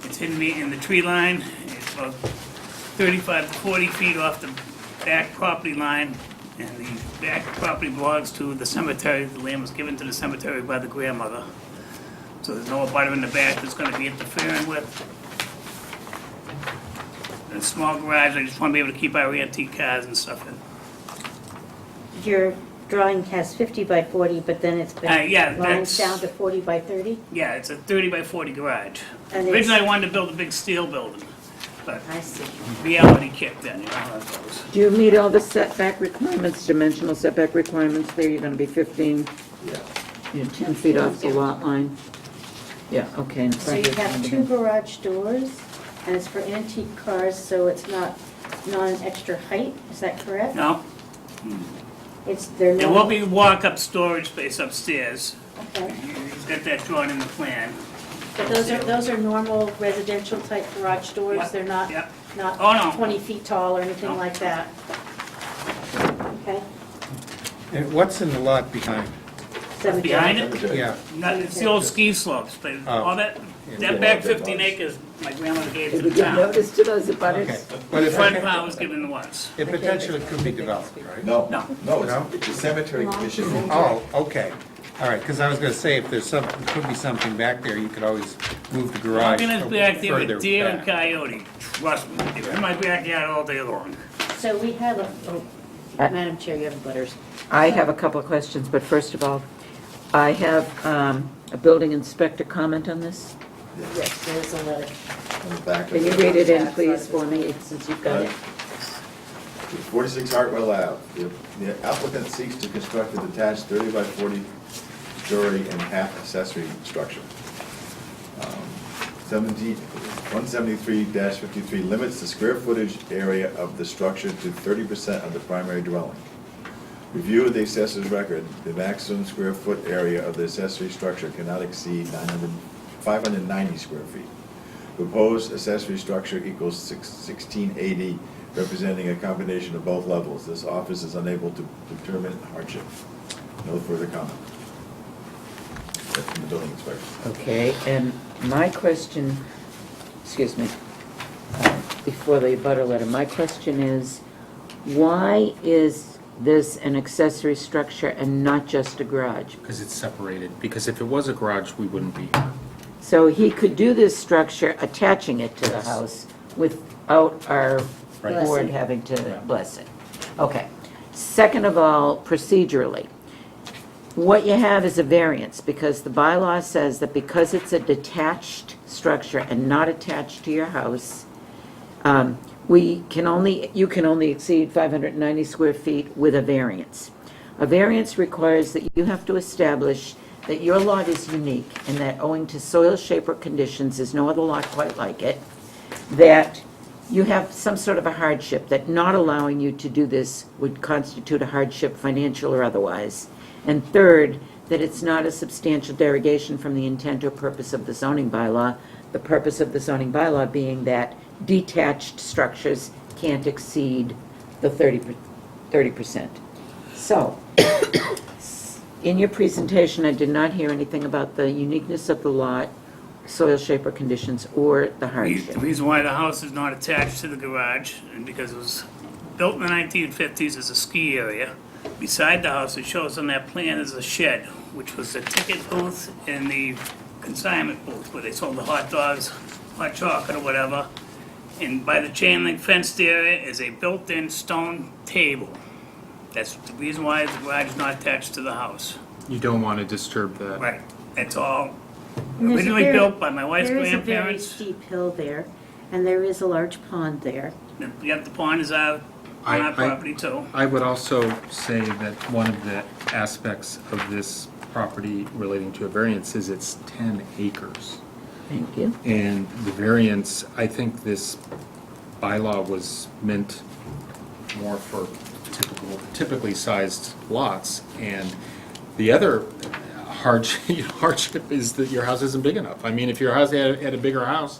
It's hidden in the tree line. It's about 35 to 40 feet off the back property line, and the back property belongs to the cemetery. The land was given to the cemetery by the grandmother. So there's no abutter in the back that's gonna be interfering with. A small garage, I just wanna be able to keep our antique cars and stuff in. Your drawing has 50 by 40, but then it's been Yeah, lined that's- down to 40 by 30? Yeah, it's a 30 by 40 garage. And it's- Originally, I wanted to build a big steel building, but I see. reality kicked in, you know how that goes. Do you meet all the setback requirements, dimensional setback requirements there? You're gonna be 15, you're 10 feet off the lot line? Yeah, okay. in So front you of have the- 2 garage doors, and it's for antique cars, so it's not an extra height, is that correct? No, They're there will normal? be walk-up storage space upstairs. Okay. He's got that drawn in the plan. But those are normal residential type garage doors? Yep, They're not yep. Oh, no. 20 feet tall or anything No. like that? Okay. And what's in the lot behind? Cemetery. Behind it, Yeah, it's the old ski slopes, but all that back 15 acres, my grandmother gave to Did we the give town. notice to those okay. abutters? But The if front part was given to us. it potentially could be developed, right? No, No. no, No? it's the cemetery commission. Oh, okay. All right, because I was gonna say, if there's some, could be something back there, you could always move the garage Walking is back there further with deer and back. coyote, trust me, they're in my backyard all day long. So we have Madam Chair, you have butters. I have a couple of questions, but first of all, I have a building inspector comment on this. Yes, there's a letter. On the back of Can you the- read it in, please, for me, since you've got it? 46 Hartwell Ave. The applicant seeks to construct a detached 30 by 40 story and half accessory structure. 173-53 limits the square footage area of the structure to 30% of the primary dwelling. Review of the assessor's record, the maximum square foot area of the accessory structure cannot exceed 590 square feet. Proposed accessory structure equals 1680, representing a combination of both levels. This office is unable to determine hardship. No further comment. That's from the building inspector. Okay, and my question, excuse me, before the butter letter, my question is, why is this an accessory structure and not just a garage? Because it's separated, because if it was a garage, we wouldn't be here. So he could do this structure attaching it to the Yes. house without our Right. board Blessing. having to Yeah. bless it. Okay. Second of all, procedurally, what you have is a variance, because the bylaw says that because it's a detached structure and not attached to your house, you can only exceed 590 square feet with a variance. A variance requires that you have to establish that your lot is unique and that owing to soil shape or conditions, there's no other lot quite like it, that you have some sort of a hardship, that not allowing you to do this would constitute a hardship, financial or otherwise. And third, that it's not a substantial derogation from the intent or purpose of the zoning bylaw, the purpose of the zoning bylaw being that detached structures can't exceed the 30%. So, in your presentation, I did not hear anything about the uniqueness of the lot, soil shape or conditions, or the hardship. The reason why the house is not attached to the garage, and because it was built in the 1950s as a ski area. Beside the house, it shows on that plan is a shed, which was the ticket booth and the consignment booth, where they sold the hot dogs, hot chocolate or whatever. And by the chain link fenced area is a built-in stone table. That's the reason why the garage is not attached to the house. You don't want to disturb that. Right, that's all. And there's a Originally very- built by my wife's There is a very grandparents. steep hill there, and there is a large pond there. Yep, the pond is out on our property too. I would also say that one of the aspects of this property relating to a variance is it's 10 acres. Thank you. And the variance, I think this bylaw was meant more for typically sized lots. And the other hardship is that your house isn't big enough. I mean, if your house had a bigger house,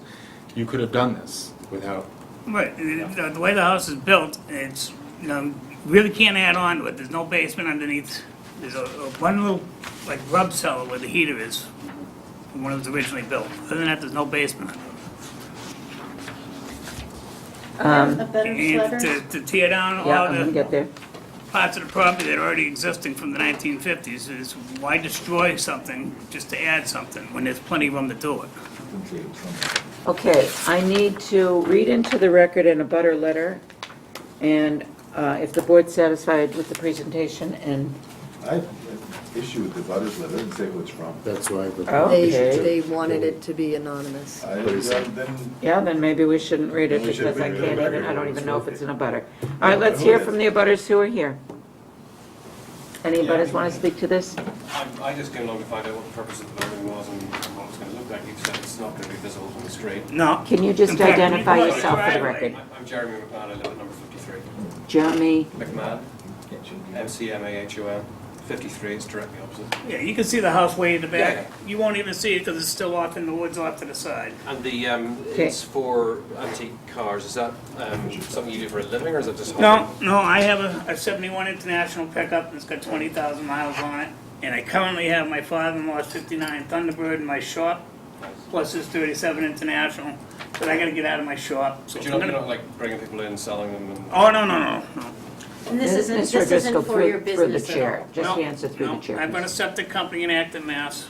you could have done this without. Right, the way the house is built, it's, you really can't add on to it, there's no basement underneath. There's one little, like, grub cellar where the heater is, when it was originally built. Other than that, there's no basement. A better And letter? to tear down Yeah, all I'm gonna get the there. parts of the property that are already existing from the 1950s, is why destroy something just to add something, when there's plenty of room to do it? Okay, I need to read into the record in a butter letter, and if the board's satisfied with the presentation, and, I have issue with the butters letter, didn't say who it's from. That's why. Oh. Okay. They wanted it to be anonymous. Then, yeah, then maybe we shouldn't read it, Then we should because I read it. can't even, I don't even know if it's in a butter. All right, let's hear from the abutters who are here. Any abutters want to speak to this? I just came along to find out what the purpose of the building was and what it's going to look like. You said it's not going to be visible from the street. No. Can you just In fact, identify when you go to yourself for the driveway- record? I'm Jeremy McMahon, I live at number 53. Jeremy, McMahon, MCMAHUN, 53, it's directly opposite. Yeah, you can see the house way in the Yeah. back. You won't even see it because it's still off in the woods off to the side. And the, Okay. it's for antique cars, is that something you do for a living or is it just? No, I have a 71 International pickup that's got 20,000 miles on it. And I currently have my father-in-law's 59 Thunderbird in my shop, plus his 37 International. But I gotta get out of my shop. So But if you're I'm not, gonna- you're not like bringing people in, selling them and? Oh, no. And this Mr. isn't Driscoll, for your through the business at chair. all. Just No, answer through the no, chair. I've got a septic company in Acton, Mass.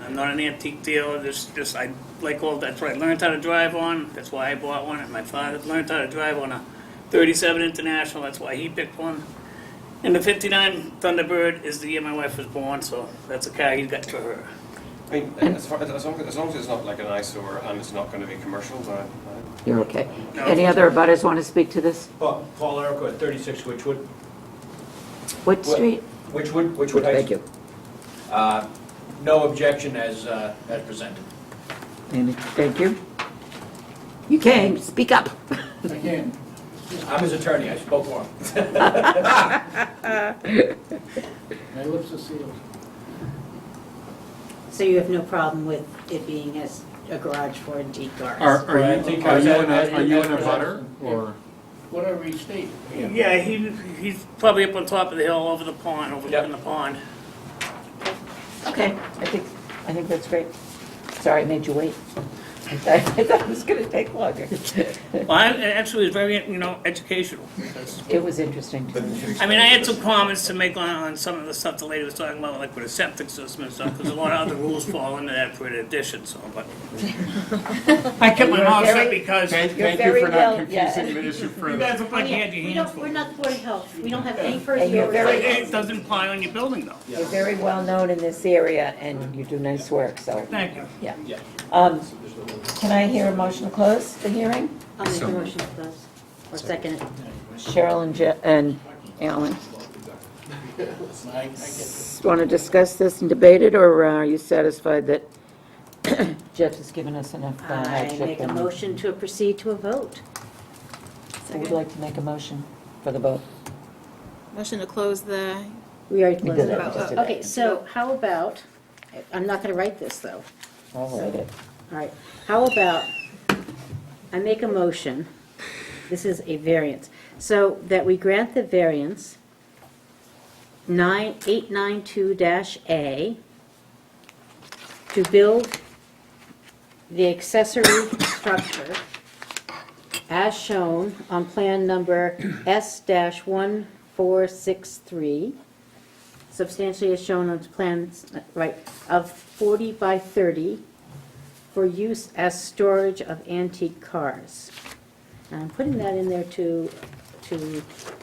I'm not an antique dealer, just, I like old, that's what I learned how to drive on, that's why I bought one, and my father learned how to drive on a 37 International, that's why he picked one. And the 59 Thunderbird is the year my wife was born, so that's a car he's got for her. I mean, as long as it's not like an eyesore and it's not gonna be commercial, then You're okay. No. Any other abutters want to speak to this? Paul Erico at 36 Witchwood. What street? Witchwood Heights. Thank you. No objection as presented. Thank you. You can, speak up. Again, I'm his attorney, I spoke for him. My lips are sealed. So you have no problem with it being as a garage for antique cars? Are you in a butter, or? Whatever he stated. Yeah, he's probably up on top of the hill over the pond, overlooking the pond. Okay, I think that's great. Sorry I made you wait. I thought it was going to take longer. Well, actually, it was very, educational. Because, It was interesting to me. I mean, I had some comments to make on some of the stuff the lady was talking about, like with a septic system and stuff, because a lot of other rules fall into that for an addition, so, but. I kept my mouth shut because Thank You're you very for well- not confusing the issue you further. guys look like you had your We hands don't, full. we're not the Board of Health, we don't have any further And you're very- oversight. It doesn't apply on your building, though. You're very well known in this area, and you do nice work, so, Thank you. yeah. Can I hear a motion to close the hearing? I'll make a motion to close, or second it. Cheryl and Alan. Want to discuss this and debate it, or are you satisfied that Jeff has given us enough I hardship? make a and- motion to proceed to a vote. Who would like to make a motion for the vote? Motion to close the, We already We closed did it. that, just did Okay, that. so how about, I'm not gonna write this, though. I'll write it. All right, how about, I make a motion, this is a variance, so that we grant the variance 892-A to build the accessory structure as shown on plan number S-1463, substantially as shown on plans, right, of 40 by 30 for use as storage of antique cars. And I'm putting that in there to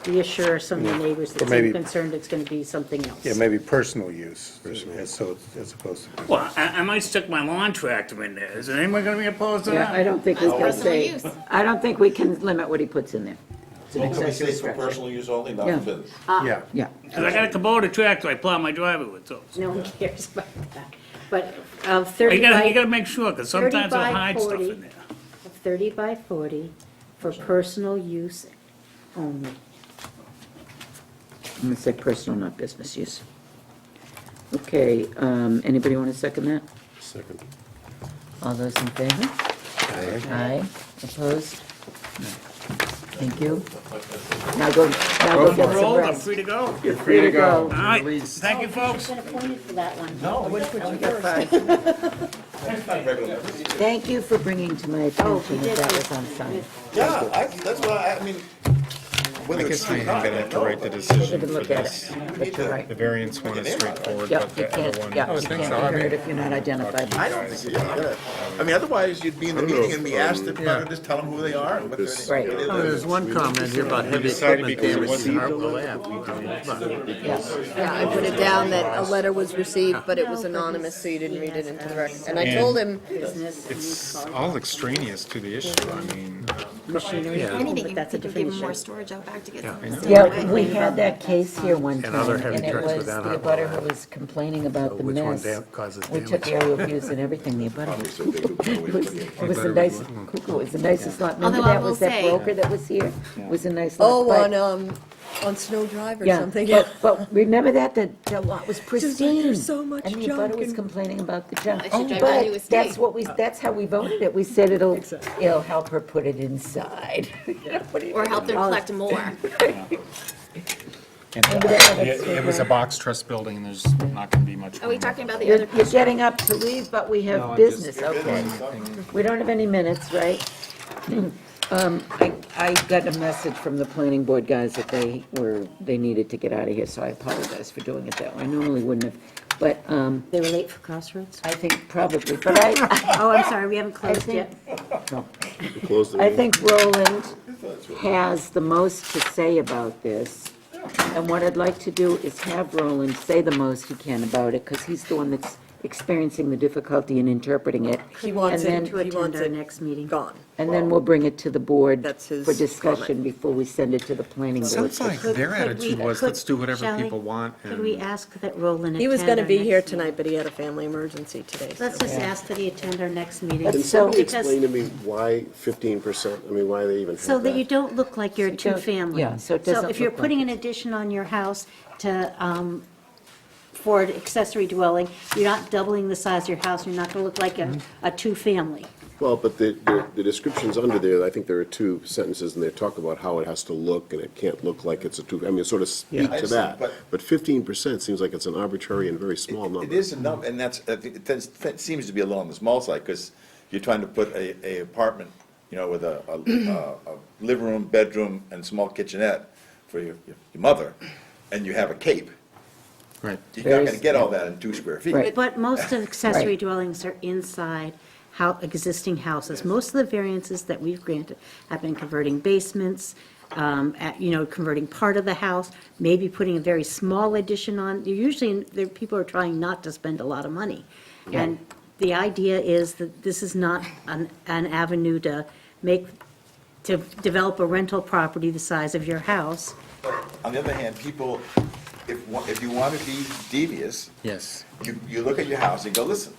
reassure some of the neighbors that Or maybe- seem concerned it's going to be something else. Yeah, maybe personal use, so as opposed to. Well, I might stick my lawn tractor in there. Is anyone gonna be opposed to Yeah, I that? don't think we can personal say, use. I don't think we can limit what he puts in there. It's an Well, can we accessory say for structure. personal use only, not Yeah. for business? Yeah. Yeah. Because I got a Kubota tractor I plow my driveway with, so. No one cares about that. But of You 30 gotta by, make sure, because 30 sometimes they'll by hide stuff 40. in there. of 30 by 40 for personal use only. I'm going to say personal, not business use. Okay, anybody want to second that? Second. All those in favor? Aye. Opposed? No. Thank you. Now go get some Rolled, I'm rest. free to go. You're free to go. All right, thank you, folks. Been appointed for that one. Only got 5. Thank you for bringing to my attention that that was on sign. Yeah, that's why, I mean, I guess we have been to write the decision Didn't for look at this. it, but you're right. The variance one is straightforward, Yep, but you the other can't, one. yeah, you is- can't be heard if you're not identified. I don't think you can. I mean, otherwise you'd be in the meeting and be asked if, just tell them who they are and what their name Right. is. Oh, there's one comment here about heavy decided equipment because it damage in wasn't- Hartwell Ave. Yeah, I put it down that a letter was received, but it was anonymous, so you didn't read it into the record. And I told him, Business and It's car. all extraneous to the issue, I mean, Machinery, anything, but that's a you could give different them more issue. storage out back to get some. Yeah, we had that case here one And time, other heavy and it trucks was without the Hartwell abutter who Ave. was complaining about the Which one mess. causes We took damage? aerial views and everything, the abutter was It was the nice, cuckoo, it was the nicest lot. Remember Although I that will was that say- broker that was here? It was a nice lot. oh, but- on Snow Drive or Yeah, something. but remember that, the lot was pristine. there's so much And the junk abutter was and- complaining about the junk. I should drive by you But with that's Steve. what that's how we voted it. We said it'll help her put it inside. Or help them collect more. it was a box trust building, and there's not gonna be much. Are we room. talking about the You're other? you're getting up to leave, but we have business, okay. We don't have any minutes, right? I got a message from the planning board guys that they needed to get out of here, so I apologize for doing it that way. I normally wouldn't have, but, They were late for Crossroads? I think probably, but Oh, I'm sorry, we haven't closed think- yet. We close the I meeting. think Roland has the most to say about this. And what I'd like to do is have Roland say the most he can about it, because he's the one that's experiencing the difficulty in interpreting it. He wants And it then- To He attend wants our it next meeting. gone. And then we'll bring it to the board That's his for discussion comment. before we send it to the planning board. Sounds like Could- their could we- attitude was, could- let's do whatever shall we- people want. Could we and- ask that Roland attend He was gonna our be next here meeting? tonight, but he had a family emergency today. so- Let's just ask that he attend our next meeting. Can So- somebody Because- explain to me why 15%? I mean, why they even have So that you that? don't look like you're a So you don't- two-family. yeah, so it doesn't if you're look like putting an addition on your house to, for an accessory dwelling, you're not doubling the size of your house, you're not gonna look like a two-family. Well, but the descriptions under there, I think there are two sentences, and they talk about how it has to look, and it can't look like it's a two, I mean, sort of speak I to see, that. but- But 15% seems like it's an arbitrary and very small number. It is a number, and that seems to be a little on the small side, because you're trying to put a apartment, with a living room, bedroom, and small kitchenette for your mother, and you have a cape. Right. You're not gonna get all that in 2 square feet. Right. But most of accessory Right. dwellings are inside existing houses. Most of the variances that we've granted have been converting basements, converting part of the house, maybe putting a very small addition on. Usually, people are trying not to spend a lot of money. And the idea is that this is not an avenue to develop a rental property the size of your house. On the other hand, people, if you want to be devious, Yes, you look at your house and go, listen,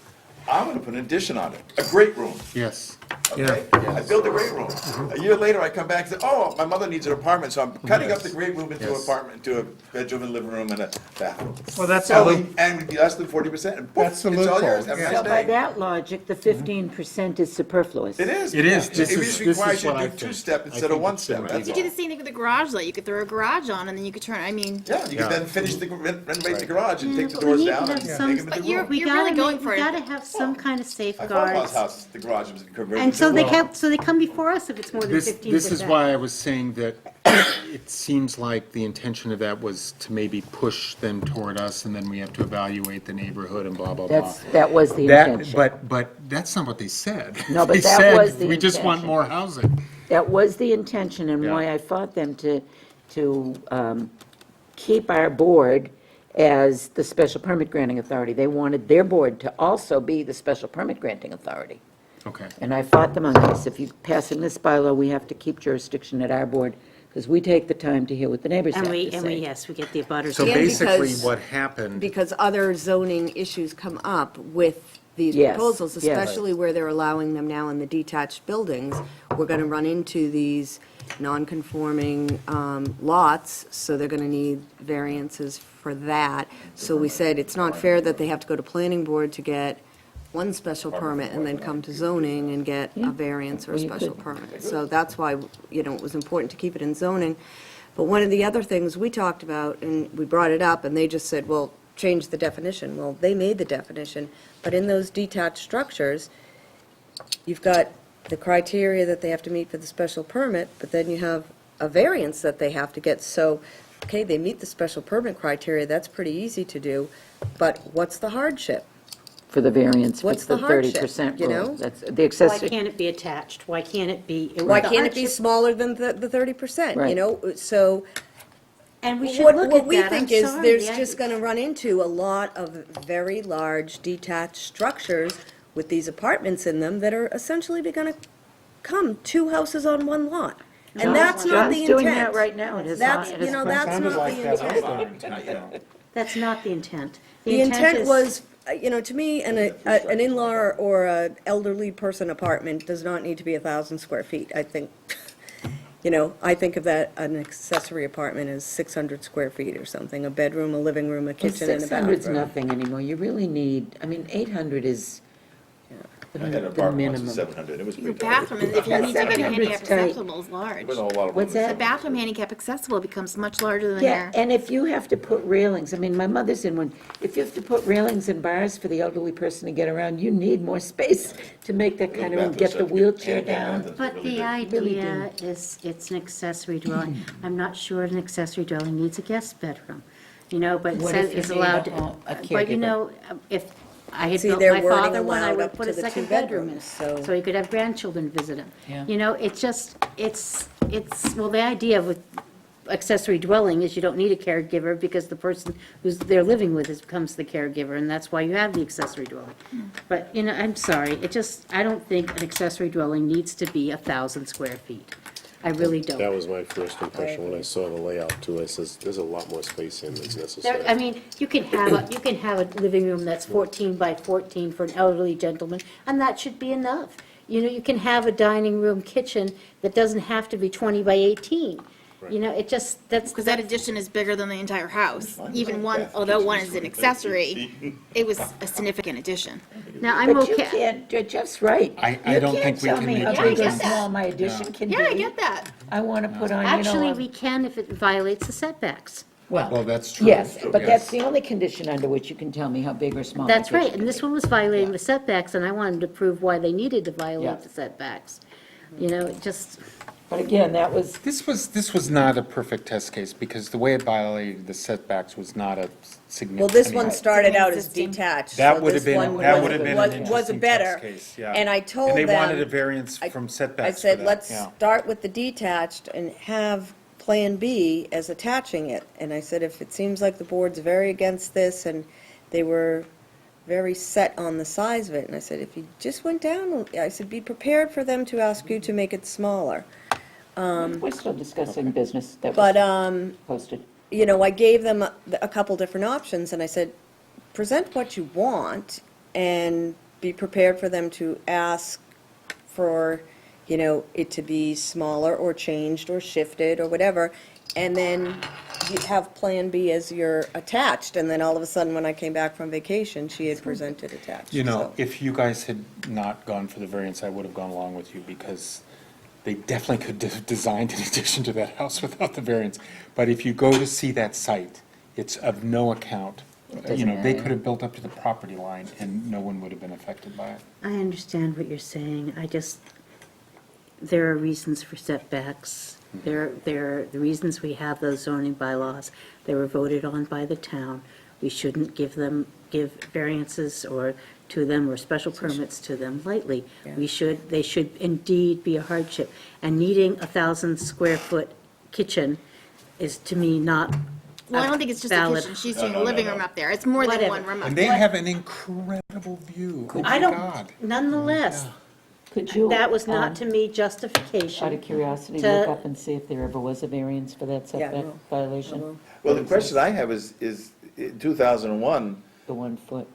I'm gonna put an addition on it, a great room. yes. Okay, I built a great room. A year later, I come back and say, oh, my mother needs an apartment, so I'm cutting up the great room into an Yes. apartment, into a bedroom and living room and a bathroom. Well, that's So, a and it'd be less than 40%, and poof, That's a it's all yours. loophole. Have a So nice by day. that logic, the 15% is superfluous. It is. It is. This It is- just this is requires you what to I do think. two-step I instead think of it one-step, should be. that's You all. do the same thing with the garage, though. You could throw a garage on, and then you could turn, I mean, Yeah, you Yeah. can then finish renovate the garage and take the But doors we need to down have and some- make them But into you're- rooms. We really gotta going make- for we it. gotta have some kind of I thought safeguards. houses, the garage was converted And so into they a have, so they come before us if it's more than 15%. This is why I was saying that it seems like the intention of that was to maybe push them toward us, and then we have to evaluate the neighborhood and blah, blah, blah. That was the That, intention. but that's not what they said. No, but They that said, was the we just want intention. more housing. That was the intention and why Yeah. I fought them to keep our board as the special permit granting authority. They wanted their board to also be the special permit granting authority. Okay. And I fought them on this. If you pass in this bylaw, we have to keep jurisdiction at our board because we take the time to hear what the neighbors have And to we, say. yes, we get the abutters. So And basically, because- what happened, Because other zoning issues come up with these Yes, proposals, yes. especially where they're allowing them now in the detached buildings. We're gonna run into these non-conforming lots, so they're gonna need variances for that. So we said it's not fair that they have to go to planning board to get one special permit and then come to zoning and get a variance or a Well, you special could. permit. So that's why, it was important to keep it in zoning. But one of the other things we talked about, and we brought it up, and they just said, well, change the definition. Well, they made the definition, but in those detached structures, you've got the criteria that they have to meet for the special permit, but then you have a variance that they have to get. So, okay, they meet the special permit criteria, that's pretty easy to do, but what's the hardship? For the variance, What's what's the the hardship, 30% you rule? know? That's the Why accessory. can't it be attached? Why can't it be? Why the can't it be hardship- smaller than the 30%, Right. So, And we should What look what at we that. think I'm is, sorry, there's the just gonna run into a lot of very large detached structures with these apartments in them that are essentially gonna come 2 houses on 1 lot. And that's not the intent. John's doing that right now. It is That's, not- it is that's present. not the intent. That's not the intent. The intent is- was, to me, an in-law or an elderly person apartment does not need to be 1,000 square feet. I think, I think of that, an accessory apartment as 600 square feet or something, a bedroom, a living room, a And kitchen, and a 600's bathroom. nothing anymore. You really need, 800 is, I had an The apartment once minimum. at 700, it was Your pretty tight. bathroom, if you need to get a 700's handicap tight. accessible, is large. Wasn't a lot of room What's in that? The bathroom handicap accessible becomes much larger than Yeah, your. and if you have to put railings, I mean, my mother's in one, if you have to put railings and bars for the elderly person to get around, you need more space to make that kind of room, get the wheelchair down. But the idea is, it's an accessory dwelling. I'm not sure an accessory dwelling needs a guest bedroom, you know, but it What says if you it's need allowed a to. home- a But you caregiver? know, if I had See, built their my wording father one, I allowed would up put to a the second 2 bedroom in, bedrooms, so he could have grandchildren visit him. Yeah. You know, it's, well, the idea with accessory dwelling is you don't need a caregiver because the person who's they're living with becomes the caregiver, and that's why you have the accessory dwelling. But, you know, I'm sorry, I don't think an accessory dwelling needs to be 1,000 square feet. I really don't. That was my first impression when I saw the layout too. I says, there's a lot more space in that's necessary. I mean, you can have a living room that's 14 by 14 for an elderly gentleman, and that should be enough. You know, you can have a dining room kitchen that doesn't have to be 20 by 18. You know, it just, Because that addition is bigger than the entire house. Even one, although one is an accessory, it was a significant addition. now I'm But you okay. can't, Jeff's right. I don't think we can You can't tell me how make big or changes. small my addition can be. Yeah, I get that. I want to put on, Actually, we can if it violates the setbacks. Well, that's true. Yes, but that's Yes. the only condition under which you can tell me how big or small. That's my right, kitchen and this one was violating the setbacks, and I wanted to prove why they needed to Yeah. violate the setbacks. You know, it just, But again, that was, This was not a perfect test case, because the way it violated the setbacks was not a significant. Well, this one I mean, started out as Existing. detached, That so would this have one been, that would was, have been an was a interesting better. test case, yeah. And I told And them. they wanted a variance I- from I setbacks for said, that, let's yeah. start with the detached and have Plan B as attaching it. And I said, if it seems like the board's very against this, and they were very set on the size of it, and I said, if you just went down, I said, be prepared for them to ask you to make it smaller. we're still discussing business that But, was posted. you know, I gave them a couple different options, and I said, present what you want, and be prepared for them to ask for, you know, it to be smaller, or changed, or shifted, or whatever, and then you have Plan B as your attached, and then all of a sudden, when I came back from vacation, she had presented attached. You know, so. if you guys had not gone for the variance, I would have gone along with you, because they definitely could have designed an addition to that house without the variance. But if you go to see that site, it's of no account. You know, they could have built up to the property line, and no one would have been affected by it. I understand what you're saying, there are reasons for setbacks. There are the reasons we have those zoning bylaws. They were voted on by the town. We shouldn't give variances to them or special permits to them lightly. They should indeed be a hardship. And needing 1,000 square foot kitchen is to me not Well, I don't think it's just a valid. kitchen. She's doing a living room up there. It's more than Whatever. one room up And there. they have an incredible view. Oh, I my God. don't, nonetheless, Could you? that was not to me Out justification. of curiosity, to- look up and see if there ever was a variance for that Yeah, setback no. violation? Well, the question I have is in 2001, The 1 foot.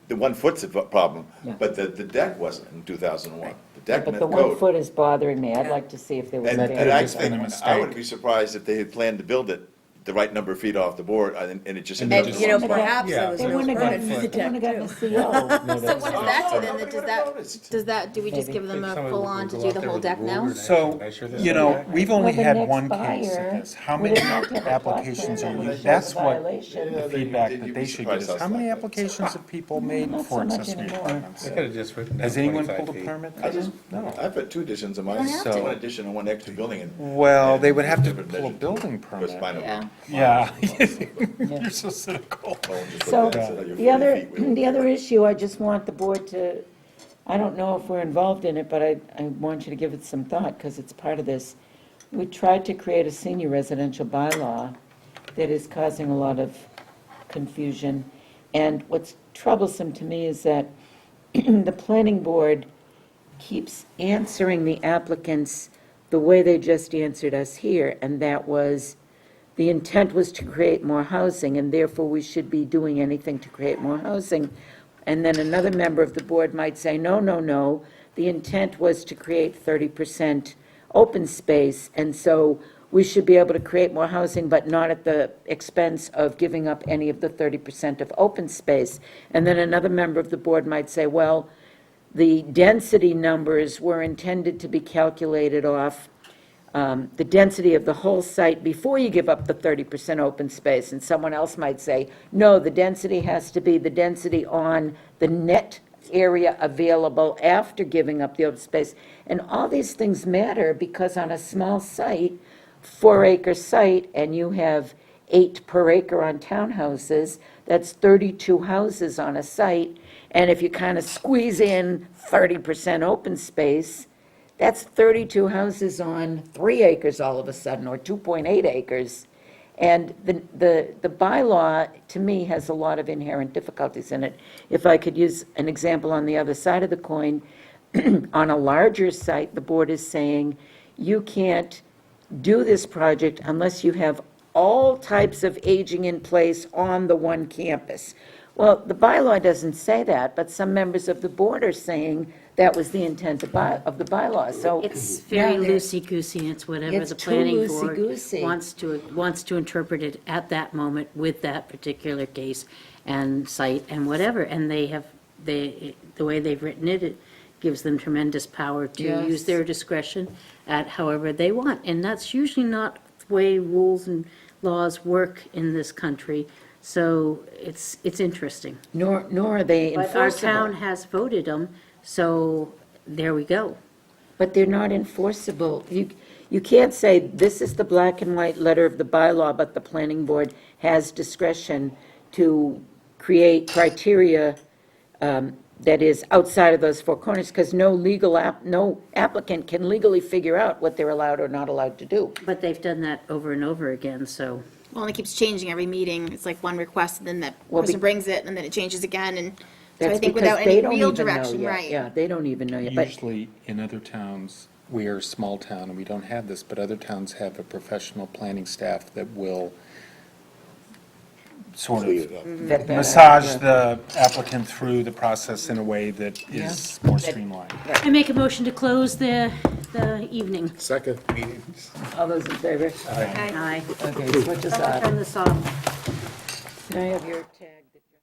the 1 foot's a problem, Yeah. but the deck wasn't in 2001. The deck But met the 1 code. foot is bothering me. I'd Yeah. like to see if there was a And variance. and I just been a think, I would mistake. be surprised if they had planned to build it the right number of feet off the board, and it just. And ended And, up- you know, Yeah. perhaps there was They no wouldn't permit have for gotten, the they wouldn't deck, have too. gotten a CO. So what does that do then? Nobody would've noticed. Do we just give them a Somebody full would on to go do out the there whole with a deck ruler now? and So, measure this you know, back. we've only Well, the had next one case buyer of this. How would many have had to have a plot applications plan are that you, would show that's the what violation. the Yeah, feedback you'd that be they should get surprised is, how how many small. applications have people made Not for so much accessory anymore. apartments? They could have just written down Has anyone 25 pulled a feet. permit? I just, No. I've had 2 additions on mine. don't have to. One addition and 1 extra building, and. Well, they would have to Different pull a measure. building Goes permit. fine. Yeah. Yeah, you're so cynical. So, the the other issue, I just want the board to, I don't know if we're involved in it, but I want you to give it some thought, because it's part of this. We tried to create a senior residential bylaw that is causing a lot of confusion. And what's troublesome to me is that the planning board keeps answering the applicants the way they just answered us here, and that was, the intent was to create more housing, and therefore we should be doing anything to create more housing. And then another member of the board might say, no, no, no, the intent was to create 30% open space, and so we should be able to create more housing, but not at the expense of giving up any of the 30% of open space. And then another member of the board might say, well, the density numbers were intended to be calculated off the density of the whole site before you give up the 30% open space. And someone else might say, no, the density has to be the density on the net area available after giving up the open space. And all these things matter because on a small site, 4-acre site, and you have 8 per acre on townhouses, that's 32 houses on a site. And if you kind of squeeze in 30% open space, that's 32 houses on 3 acres all of a sudden, or 2.8 acres. And the bylaw, to me, has a lot of inherent difficulties in it. If I could use an example on the other side of the coin, on a larger site, the board is saying, you can't do this project unless you have all types of aging in place on the one campus. Well, the bylaw doesn't say that, but some members of the board are saying that was the intent of the bylaw, so. It's very now they're- loosey-goosey, and it's whatever It's the too planning board loosey-goosey. wants to interpret it at that moment with that particular case and site and whatever. And the way they've written it, it gives them tremendous power to Yes. use their discretion at however they want. And that's usually not the way rules and laws work in this country. So it's interesting. Nor are they But our enforceable. town has voted them, so there we go. But they're not enforceable. You can't say, this is the black and white letter of the bylaw, but the planning board has discretion to create criteria that is outside of those 4 corners, because no applicant can legally figure out what they're allowed or not allowed to do. But they've done that over and over again, so. Well, and it keeps changing every meeting. It's like one request, and then that Well, person brings it, and then it changes again, and so I That's think because without they any don't real even know direction, yet. right? Yeah, they don't even know yet, but Usually, in other towns, we are a small town and we don't have this, but other towns have a professional planning staff that will sort Clean of it up. vet that out, massage yeah. the applicant through the process in a way that is more streamlined. I make a motion to close the evening. Second. All those in favor? Aye. Okay, switch us I'll off. turn this off. Can I have your tag? that-